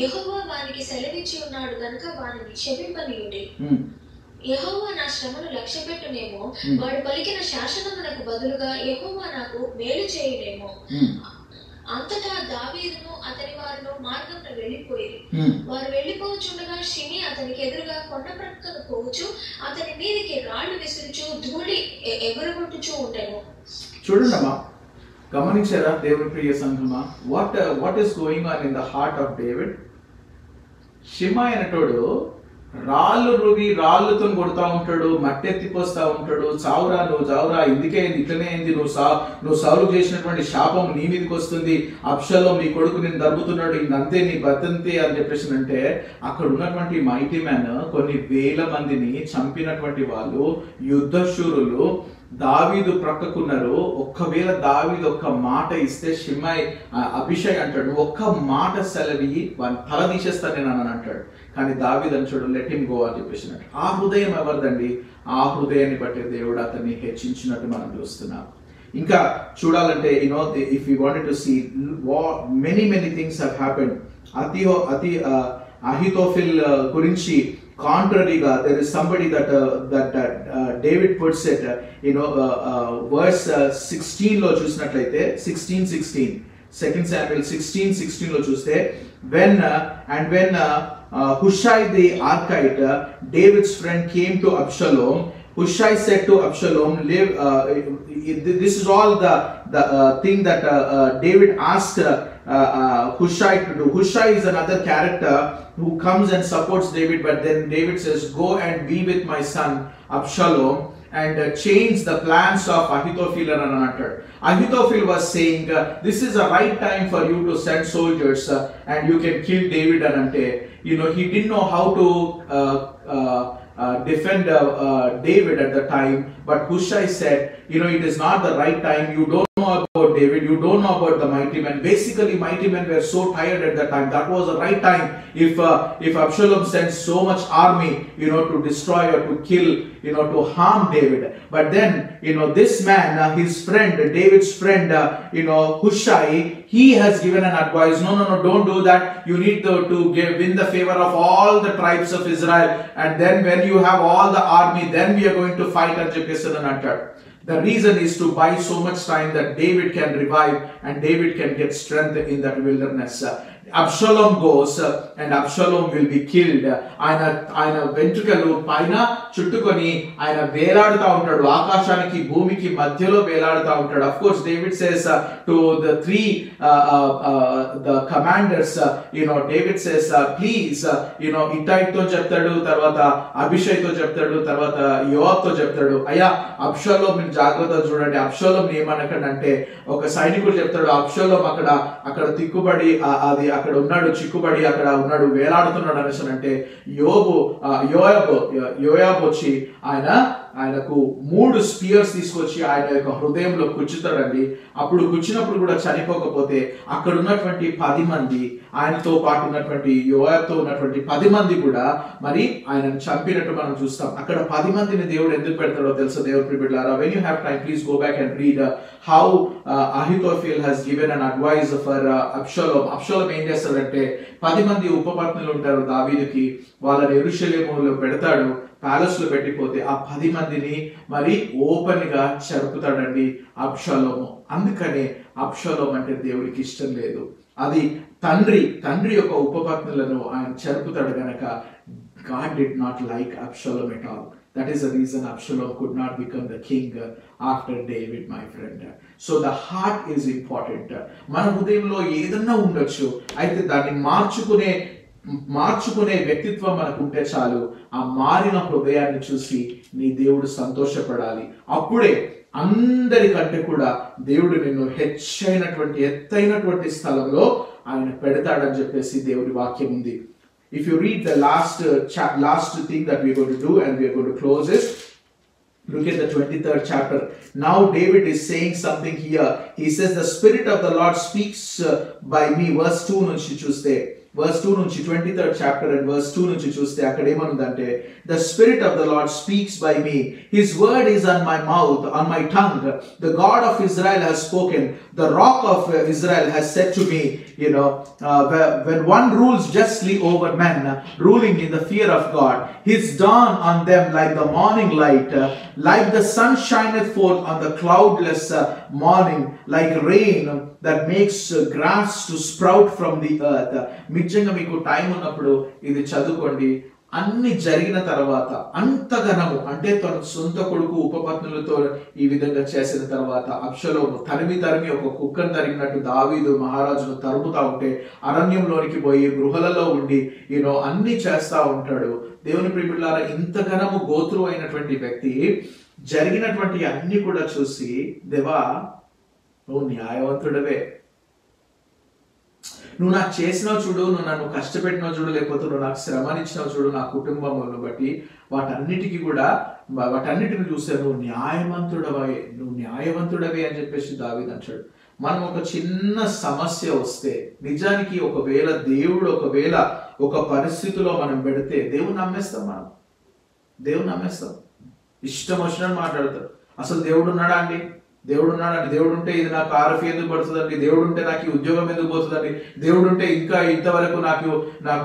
యెహోవా వానికి సెలవిచ్చి ఉన్నాడు గనుక వానిని శపింపనీయుడే. యెహోవా నా శ్రమను లక్ష్యపెట్టునేమో, వాడు పలికిన శాసనమునకు బదులుగా యెహోవా నాకు మేలు చేయునేమో. అంతటా దావీదును అతని వారును మార్గంలో వెళ్ళిపోయి వారు వెళ్ళిపోవచ్చుండగా షిమి అతనికి ఎదురుగా కొండ ప్రక్కను పోవచ్చు అతని మీదకి రాళ్లు విసురుచు ధూళి ఎగురగొట్టుచూ ఉండెను. చూడండి అమ్మా, గమనించారా దేవుని ప్రియ సంఘమా, what is going on in the heart of David? షిమ్మాయి అనేటోడు రాళ్ళు రువి రాళ్ళతో కొడతా ఉంటాడు, మట్టి ఎత్తిపోస్తా ఉంటాడు, చావురా నువ్వు చావురా, ఇందుకే ఇట్లనే అయింది, నువ్వు సౌలు చేసినటువంటి శాపం నీ మీదకి వస్తుంది, అబ్షాలోము నీ కొడుకు నేను దర్బుతున్నాడు, ఇంకంతే నీ బతంతే అని చెప్పేసి అంటే అక్కడ ఉన్నటువంటి మైటీ మ్యాన్ కొన్ని వేల మందిని చంపినటువంటి వాళ్ళు యుద్ధశూరులు దావీదు ప్రక్కకున్నారు. ఒక్కవేళ దావీదు ఒక్క మాట ఇస్తే షిమ్మాయి అభిషేక్ అంటాడు, ఒక్క మాట సెలవి వాని తల తీసేస్తాను నేను అని అంటాడు. కానీ దావీదు అంటాడు లెట్ హిమ్ గో అని చెప్పేసి అంటాడు. ఆ హృదయం ఎవరిదండి? ఆ హృదయాన్ని బట్టి దేవుడు అతన్ని హెచ్చించినట్టు మనం చూస్తున్నాం. ఇంకా చూడాలంటే if you wanted to see many things have happened. Ahithophel గురించి contraryగా there is somebody that David puts it verse 16 లో చూసినట్లయితే 16:16 2 Samuel 16:16 లో చూస్తే when Hushai the Archite, David's friend, came to Absalom, Hushai said to Absalom, this is all the thing that David asked Hushai to do. Hushai is another character who comes and supports David, but then David says, go and be with my son Absalom and change the plans of Ahithophel and another. Ahithophel was saying, this is a right time for you to send soldiers and you can kill David and ante. He didn't know how to defend David at the time, but Hushai said, it is not the right time. You don't know about David, you don't know about the mighty men. Basically, mighty men were so tired at that time. That was the right time. If Absalom sends so much army, to destroy or to kill, to harm David. But then, this man, his friend, David's friend, Hushai, he has given an advice. No, don't do that. You need to win the favor of all the tribes of Israel. And then when you have all the army, then we are going to fight at Jebesan and Antar. The reason is to buy so much time that David can revive and David can get strength in that wilderness. Absalom goes and Absalom will be killed. ఆయన వెంట్రుకలు పైన చుట్టుకొని ఆయన వేలాడుతూ ఉంటాడు, ఆకాశానికి భూమికి మధ్యలో వేలాడుతూ ఉంటాడు. Of course, David says to the three the commanders, David says, please, ఇట్టైతో చెప్తాడు, తర్వాత అభిషేక్తో చెప్తాడు, తర్వాత యోవాబ్తో చెప్తాడు, అయ్యా అబ్షాలోం జాగ్రత్త చూడండి. అబ్షాలోం ఏమనకంటే ఒక సైనికుడు చెప్తాడు, అబ్షాలోం అక్కడ తిక్కుబడి అది అక్కడ ఉన్నాడు, చిక్కుబడి అక్కడ ఉన్నాడు, వేలాడుతున్నాడు అనేసి అంటే యోయాబ్ వచ్చి ఆయన ఆయనకు 3 స్పియర్స్ తీసుకొచ్చి ఆయన యొక్క హృదయంలో గుచ్చుతాడండి. అప్పుడు గుచ్చినప్పుడు కూడా చనిపోకపోతే అక్కడ ఉన్నటువంటి 10 మంది, ఆయనతో పాటు ఉన్నటువంటి యోవాబుతో ఉన్నటువంటి 10 మంది కూడా మరి ఆయనను చంపినట్టు మనం చూస్తాం. అక్కడ 10 మందిని దేవుడు ఎందుకు పెడతాడో తెలుసా దేవుని ప్రియబిడ్డలారా? When you have time please go back and read how Ahithophel has given an advice for Absalom. Absalom ఏం చేస్తాడంటే 10 మంది ఉపపత్నులు ఉంటారు దావీదుకి, వాళ్ళని యెరూషలేములో పెడతాడు, ప్యాలెస్ లో పెట్టిపోతే ఆ 10 మందిని మరి ఓపెన్ గా చెరుపుతాడండి అబ్షాలోము. అందుకనే అబ్షాలోమ్ అంటే దేవుడికి ఇష్టం లేదు. అది తండ్రి యొక్క ఉపపత్నులను ఆయన చెరుపుతాడు గనక God did not like Absalom at all. That is the reason Absalom could not become the king after David, my friend. So the heart is important. మన హృదయంలో ఏదన్నా ఉండొచ్చు, అయితే దాన్ని మార్చుకునే వ్యక్తిత్వం మనకు ఉంటే చాలు. ఆ మారిన హృదయాన్ని చూసి నీ దేవుడు సంతోషపడాలి. అప్పుడే అందరికంటే కూడా దేవుడు నిన్ను ఎత్తైనటువంటి స్థలంలో ఆయన పెడతాడని చెప్పేసి దేవుడి వాక్యం ఉంది. If you read the last thing that we are going to do, and we are going to close it, look at the 23rd chapter. Now David is saying something here. He says, the Spirit of the Lord speaks by me. Verse 2 నుంచి చూస్తే, verse 2 నుంచి 23rd chapter and verse 2 నుంచి చూస్తే అక్కడ ఏమనుందంటే, the Spirit of the Lord speaks by me. His word is on my mouth, on my tongue. The God of Israel has spoken. The rock of Israel has said to me, when one rules justly over men, ruling in the fear of God, his dawn on them like the morning light, like the sun shineth forth on the cloudless morning, like rain that makes grass to sprout from the earth. నిజంగా మీకు time ఉన్నప్పుడు ఇది చదువుకోండి. అన్ని జరిగిన తర్వాత అంతగనము అంటే తన సొంత కొడుకు ఉపపత్నులతో ఈ విధంగా చేసిన తర్వాత అబ్షాలోము తరిమి ఒక కుక్కను తరిగినట్టు దావీదు మహారాజును తరుముతా ఉంటే అరణ్యంలోనికి పోయి గృహలలో ఉండి అన్ని చేస్తా ఉంటాడు. దేవుని ప్రియబిడ్డలారా, ఇంతగనము గోత్రు అయినటువంటి వ్యక్తి జరిగినటువంటి అన్ని కూడా చూసి, దేవా నువ్వు న్యాయవంతుడవే, నువ్వు నాకు చేసినావు చూడు, నువ్వు నన్ను కష్టపెట్టినావు చూడు, లేకపోతే నువ్వు నాకు శ్రమనిచ్చినావు చూడు, నా కుటుంబంలో బట్టి వాటన్నిటిని చూస్తే నువ్వు న్యాయవంతుడవే అని చెప్పేసి దావీదు అంటాడు. మనం ఒక చిన్న సమస్య వస్తే, నిజానికి దేవుడు ఒక పరిస్థితిలో మనం పెడితే దేవుని నమ్మేస్తాం. ఇష్టం వచ్చినట్టు మాట్లాడతారు. అసలు దేవుడు ఉన్నాడా అండి? దేవుడు ఉంటే ఇది నాకు ఆర్ఎఫ్ ఎందుకు పడుతుందండి? దేవుడు ఉంటే నాకు ఈ ఉద్యోగం ఎందుకు పోతుందండి? దేవుడు ఉంటే ఇంకా ఇంతవరకు నాకు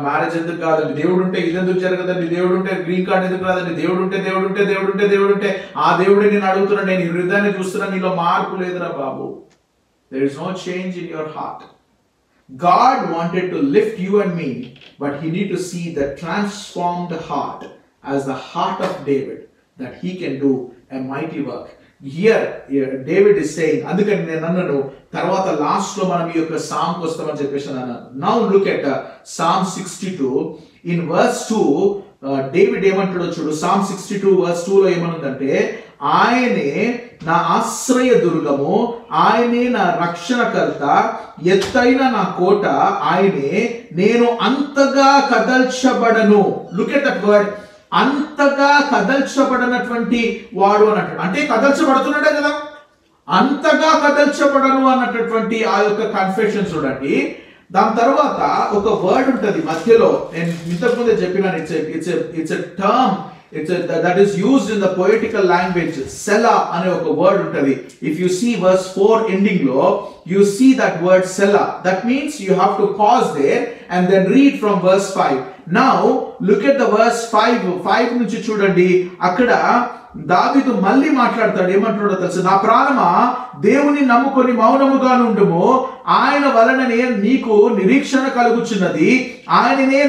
మ్యారేజ్ ఎందుకు కాదండి? దేవుడు ఉంటే ఇది ఎందుకు జరగదండి? దేవుడు ఉంటే గ్రీన్ కార్డ్ ఎందుకు రాదండి? దేవుడు ఉంటే ఆ దేవుడే నేను అడుగుతున్నాను. నేను ఈ హృదయాన్ని చూస్తున్నాను, నీలో మార్పు లేదురా బాబు. There is no change in your heart. God wanted to lift you and me, but he need to see the transformed heart as the heart of David, that he can do a mighty work. Here David is saying, అందుకని నేను అన్నాను తర్వాత last లో మనం ఈ యొక్క సామ్కి వస్తామని చెప్పేసి అన్నాను. Now look at Psalm 62 in verse 2. David ఏమంటాడో చూడు. Psalm 62 verse 2 లో ఏమనుందంటే, ఆయనే నా ఆశ్రయ దుర్గము, ఆయనే నా రక్షణకర్త, ఎత్తైన నా కోట ఆయనే, నేను అంతగా కదల్చబడను. లుక్ ఎట్ దట్ వర్డ్, అంతగా కదల్చబడనటువంటి వాడు అన్నట్టు. అంటే కదల్చబడుతున్నాడే కదా, అంతగా కదల్చబడను అన్నటువంటి ఆ యొక్క కన్ఫెషన్ చూడండి. దాని తర్వాత ఒక వర్డ్ ఉంటుంది మధ్యలో, నేను ఇంతకుముందే చెప్పినాను. It's a term that is used in the poetical language. Selah ane oka word untadi. If you see verse 4 ending lo, you see that word Selah. That means you have to pause there and then read from verse 5. Now look at the verse 5 నుంచి చూడండి. అక్కడ దావీదు మళ్ళీ మాట్లాడతాడు. ఏమంటాడో తెలుసు, నా ప్రాణమా దేవుని నమ్ముకొని మౌనముగా నుండుము, ఆయన వలననే నీకు నిరీక్షణ కలుగుచున్నది. ఆయననే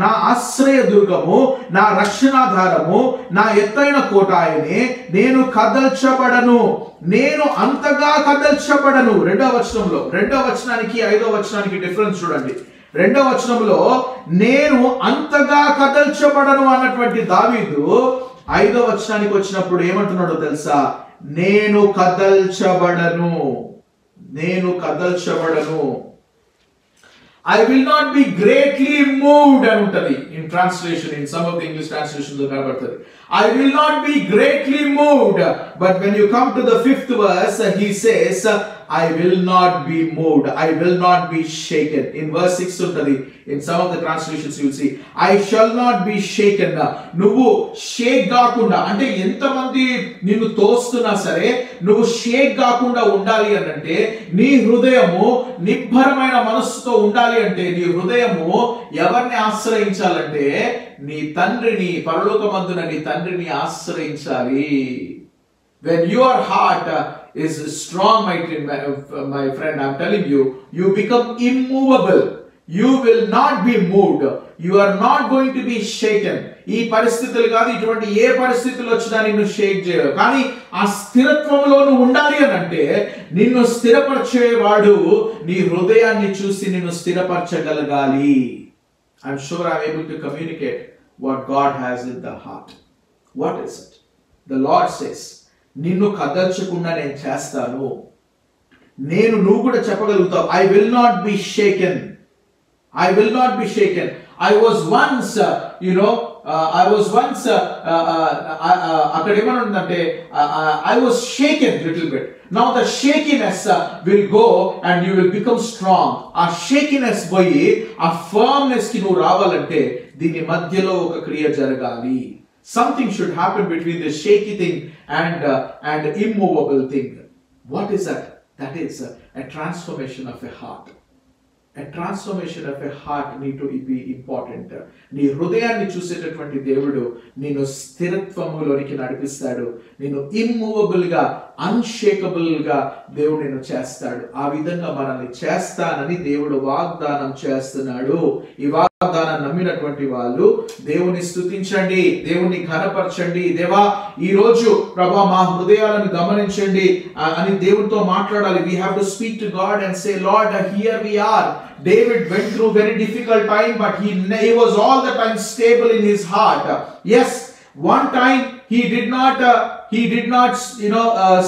నా ఆశ్రయ దుర్గము, నా రక్షణాధారము, నా ఎత్తైన కోట ఆయనే, నేను కదల్చబడను, నేను అంతగా కదల్చబడను. రెండవ వచనానికి 5వ వచనానికి డిఫరెన్స్ చూడండి. 2వ వచనంలో నేను అంతగా కదల్చబడను అన్నటువంటి దావీదు 5వ వచనానికి వచ్చినప్పుడు ఏమంటున్నాడో తెలుసా, నేను కదల్చబడను. I will not be greatly moved అని ఉంటది in translation, in some of the English translations కనబడుతుంది. I will not be greatly moved. But when you come to the 5th verse, he says, I will not be moved. I will not be shaken. In verse 6 untadi, in some of the translations you will see, I shall not be shaken. నువ్వు షేక్ కాకుండా, అంటే ఎంతమంది నిన్ను తోస్తున్నా సరే నువ్వు షేక్ కాకుండా ఉండాలి అంటే నీ హృదయము నిబ్బరమైన మనస్సుతో ఉండాలి అంటే నీ హృదయము ఎవరిని ఆశ్రయించాలంటే నీ తండ్రిని, పరలోకమందున నీ తండ్రిని ఆశ్రయించాలి. When your heart is strong, my friend, I'm telling you, you become immovable. You will not be moved. You are not going to be shaken. ఈ పరిస్థితులు కాదు, ఇటువంటి ఏ పరిస్థితులు వచ్చినా నిన్ను షేక్ చేయరు. కానీ ఆ స్థిరత్వంలో నువ్వు ఉండాలి అని అంటే నిన్ను స్థిరపరిచేవాడు నీ హృదయాన్ని చూసి నిన్ను స్థిరపరచగలగాలి. I'm sure I'm able to communicate what God has in the heart. What is it? The Lord says, నిన్ను కదల్చకుండా నేను చేస్తాను. నువ్వు కూడా చెప్పగలుగుతావు, I will not be shaken. I will not be shaken. I was once, అక్కడ ఏమనుందంటే I was shaken little bit. Now the shakiness will go and you will become strong. ఆ shakiness పోయి ఆ firmness కి నువ్వు రావాలంటే దీని మధ్యలో ఒక క్రియ జరగాలి. Something should happen between the shaky thing and immovable thing. What is that? That is a transformation of a heart. A transformation of a heart need to be important. నీ హృదయాన్ని చూసేటటువంటి దేవుడు నిన్ను స్థిరత్వములోనికి నడిపిస్తాడు. నిన్ను ఇమ్మూవబుల్ గా, అన్షేకబుల్ గా దేవుడు నిన్ను చేస్తాడు. ఆ విధంగా మనల్ని చేస్తానని దేవుడు వాగ్దానం చేస్తున్నాడు. ఈ వాగ్దానం నమ్మినటువంటి వాళ్ళు దేవుని స్తుతించండి, దేవుని ఘనపరచండి. దేవా, ఈ రోజు ప్రభువా మా హృదయాలను గమనించండి అని దేవునితో మాట్లాడాలి. We have to speak to God and say, Lord, here we are. David went through very difficult time, but he was all the time stable in his heart. Yes, one time he did not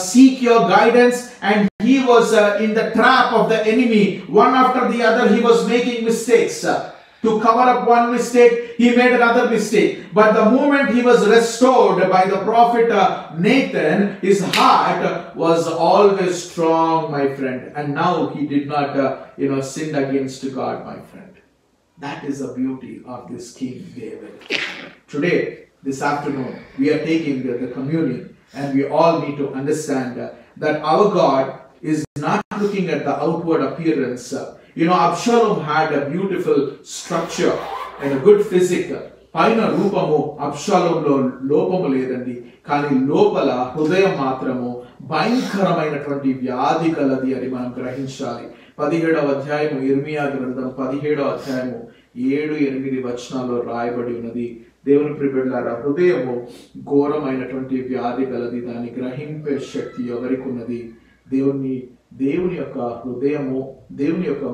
seek your guidance, and he was in the trap of the enemy. One after the other he was making mistakes. To cover up one mistake, he made another mistake. But the moment he was restored by the prophet Nathan, his heart was always strong, my friend. And now he did not, sin against God, my friend. That is the beauty of this King David. Today, this afternoon, we are taking the communion, and we all need to understand that our God is not looking at the outward appearance. Absalom had a beautiful structure and a good physique. పైన రూపము అబ్షాలోంలో లోపము లేదండి, కానీ లోపల హృదయం మాత్రము భయంకరమైనటువంటి వ్యాధి కలది అని మనం గ్రహించాలి. 17వ అధ్యాయము ఇర్మియా గ్రంథం 17వ అధ్యాయము 7-8 వచనాల్లో రాయబడి ఉన్నది. దేవుని ప్రియబిడ్డలారా, హృదయము ఘోరమైనటువంటి వ్యాధి కలది. దాన్ని గ్రహింపే శక్తి ఎవరికి ఉన్నది? దేవుని యొక్క హృదయము దేవుని యొక్క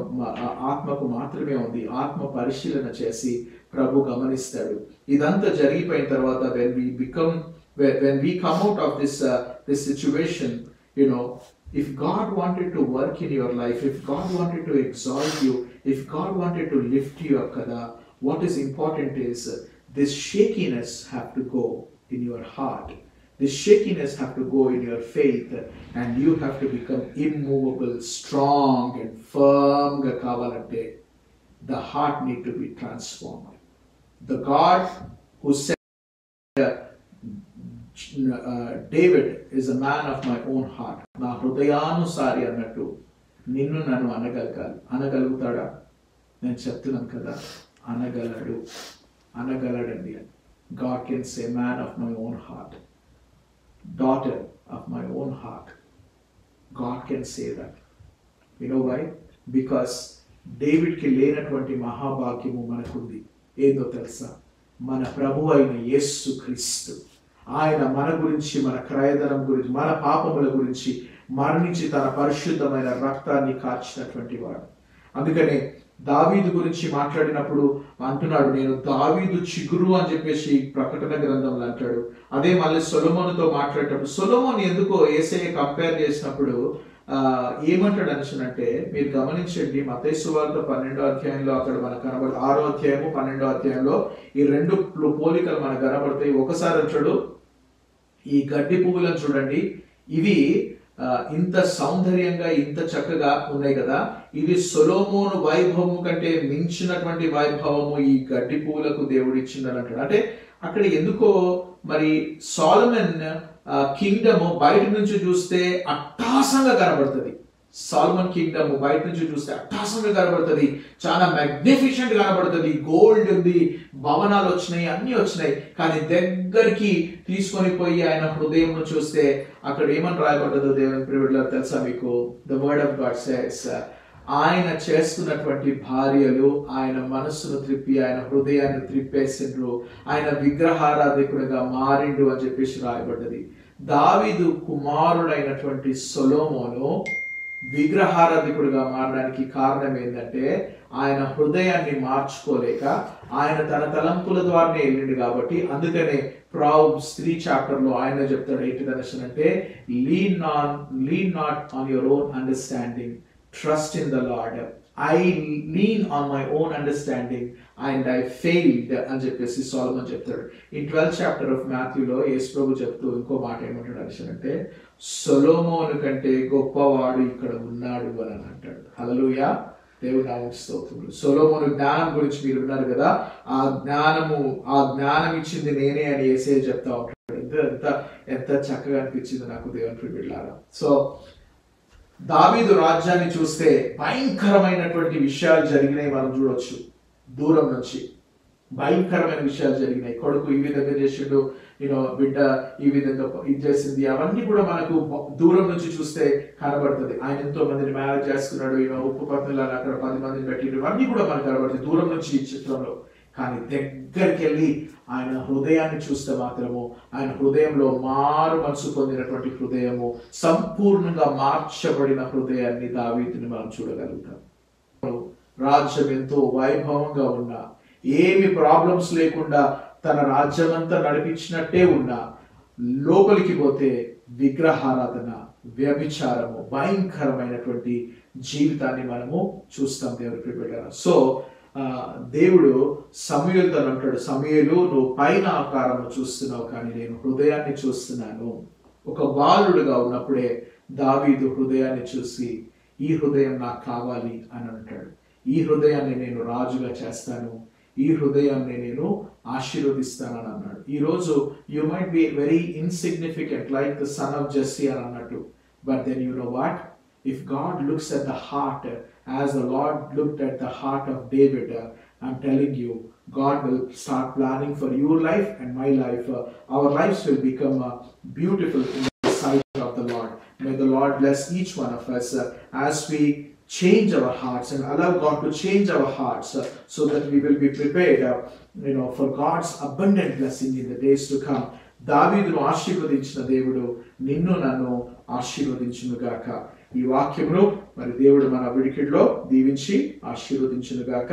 ఆత్మకు మాత్రమే ఉంది. ఆత్మ పరిశీలన చేసి ప్రభు గమనిస్తాడు. ఇదంతా జరిగిపోయిన తర్వాత when we come out of this situation, if God wanted to work in your life, if God wanted to exalt you, if God wanted to lift you up, what is important is this shakiness have to go in your heart. This shakiness have to go in your faith, and you have to become immovable, strong and firm. The heart need to be transformed. The God who said, David is a man of my own heart. Na hrudayanusari annattu ninnu nanu anagalugutada? Nenu cheptunanu kada, anagaladandi. God can say, man of my own heart, daughter of my own heart. God can say that. You know why? Because David ki lenatvanti mahabhagyamu manakundi. ఏదో తెలుసా? మన ప్రభు అయిన యేసు క్రీస్తు. ఆయన మన గురించి, మన క్రయధనం గురించి, మన పాపముల గురించి మరణించి తన పరిశుద్ధమైన రక్తాన్ని కార్చినటువంటి వాడు. అందుకనే దావీదు గురించి మాట్లాడినప్పుడు అంటున్నాడు, నేను దావీదు చిగురు అని చెప్పేసి ప్రకటన గ్రంథంలో అంటాడు. అదే మళ్ళీ సొలొమోనుతో మాట్లాడేటప్పుడు, సొలొమోను ఎందుకో యేసయ్య కంపేర్ చేసినప్పుడు ఏమంటాడు అంటే మీరు గమనించండి, మత్తయి సువార్త 12వ అధ్యాయంలో అక్కడ మనకు కనబడు 6వ అధ్యాయము 12వ అధ్యాయంలో ఈ రెండు పోలికలు మనకు కనబడతాయి. ఒకసారి అంటాడు, ఈ గడ్డి పువ్వులను చూడండి, ఇవి ఇంత సౌందర్యంగా ఇంత చక్కగా ఉన్నాయి కదా, ఇది సొలొమోను వైభవము కంటే మించినటువంటి వైభవము ఈ గడ్డి పువ్వులకు దేవుడు ఇచ్చిందని అంటాడు. అంటే అక్కడ ఎందుకో మరి సోలమన్ కింగ్డమ్ బయట నుంచి చూస్తే అట్టాసంగా కనబడుతుంది. సాల్మన్ కింగ్డమ్ బయట నుంచి చూస్తే అట్టాసంగా కనబడుతుంది, చాలా మ్యాగ్నిఫిషెంట్ కనబడుతుంది, గోల్డ్ ఉంది, భవనాలు వచ్చినాయి, అన్ని వచ్చినాయి. కానీ దగ్గరికి తీసుకొని పోయి ఆయన హృదయం చూస్తే అక్కడ ఏమని రాయబడ్డదో దేవుని ప్రియులారా తెలుసా మీకు? The word of God says, ఆయన చేస్తున్నటువంటి భార్యలు ఆయన మనస్సును త్రిప్పి ఆయన హృదయాన్ని త్రిప్పేసిండ్రు, ఆయన విగ్రహారాధికుడిగా మారిండు అని చెప్పేసి రాయబడ్డది. దావీదు కుమారుడైనటువంటి సొలొమోను విగ్రహారాధికుడిగా మారడానికి కారణం ఏంటంటే ఆయన హృదయాన్ని మార్చుకోలేక ఆయన తన తలంపుల ద్వారానే వెళ్ళిండు కాబట్టి. అందుకనే Proverbs 3 చాప్టర్లో ఆయన చెప్తాడు ఏంటిదనంటే, lean not on your own understanding, trust in the Lord. I lean on my own understanding and I failed అని చెప్పేసి సోలమన్ చెప్తాడు. ఈ 12th chapter of Matthewలో యేసు ప్రభు చెప్తూ ఇంకో మాట ఏమంటాడు అంటే, సొలొమోను కంటే గొప్పవాడు ఇక్కడ ఉన్నాడు అని అంటాడు. హల్లెలూయా, దేవుని నామముకు స్తోత్రములు. సొలొమోను జ్ఞానం గురించి మీరు విన్నారు కదా, ఆ జ్ఞానం ఇచ్చింది నేనే అని యేసయ్య చెప్తా ఉంటాడు. ఎంత చక్కగా అనిపించింది నాకు దేవుని ప్రియులారా. సో దావీదు రాజ్యాన్ని చూస్తే భయంకరమైనటువంటి విషయాలు జరిగినాయి మనం చూడొచ్చు. దూరం నుంచి భయంకరమైన విషయాలు జరిగినాయి. కొడుకు ఈ విధంగా చేసిండు, బిడ్డ ఈ విధంగా ఇది చేసింది, అవన్నీ కూడా మనకు దూరం నుంచి చూస్తే కనబడుతుంది. ఆయన ఎంతో మందిని మ్యారేజ్ చేసుకున్నాడు, ఉప్పు పత్నులను అక్కడ 10 మందిని పెట్టిండు, ఇవన్నీ కూడా మనకు కనబడుతుంది దూరం నుంచి ఈ చిత్రంలో. కానీ దగ్గరికి వెళ్ళి ఆయన హృదయాన్ని చూస్తే మాత్రము ఆయన హృదయంలో మారు మనసు పొందినటువంటి హృదయము, సంపూర్ణంగా మార్చబడిన హృదయాన్ని దావీదుని మనం చూడగలుగుతాం. రాజ్యం ఎంతో వైభవంగా ఉన్నా, ఏమి ప్రాబ్లమ్స్ లేకుండా తన రాజ్యమంతా నడిపించినట్టే ఉన్నా, లోపలికి పోతే విగ్రహారాధన, వ్యభిచారము, భయంకరమైనటువంటి జీవితాన్ని మనము చూస్తాం దేవుని ప్రియబిడ్డలారా. సో దేవుడు సమూయేలుతో అంటాడు, సమూయేలు నువ్వు పైన ఆకారము చూస్తున్నావు కానీ నేను హృదయాన్ని చూస్తున్నాను. ఒక బాలుడుగా ఉన్నప్పుడే దావీదు హృదయాన్ని చూసి ఈ హృదయం నాకు కావాలి అని అంటాడు. ఈ హృదయాన్ని నేను రాజుగా చేస్తాను, ఈ హృదయాన్ని నేను ఆశీర్వదిస్తానని అన్నాడు. ఈరోజు you might be very insignificant like the son of Jesse అని అన్నట్టు, but then you know what, if God looks at the heart as the Lord looked at the heart of David, I'm telling you, God will start planning for your life and my life. Our lives will become beautiful in the sight of the Lord. May the Lord bless each one of us as we change our hearts and allow God to change our hearts so that we will be prepared for God's abundant blessing in the days to come. దావీదును ఆశీర్వదించిన దేవుడు నిన్ను నన్ను ఆశీర్వదించును గాక. ఈ వాక్యమును మరి దేవుడు మన విడికిడిలో దీవించి ఆశీర్వదించును గాక.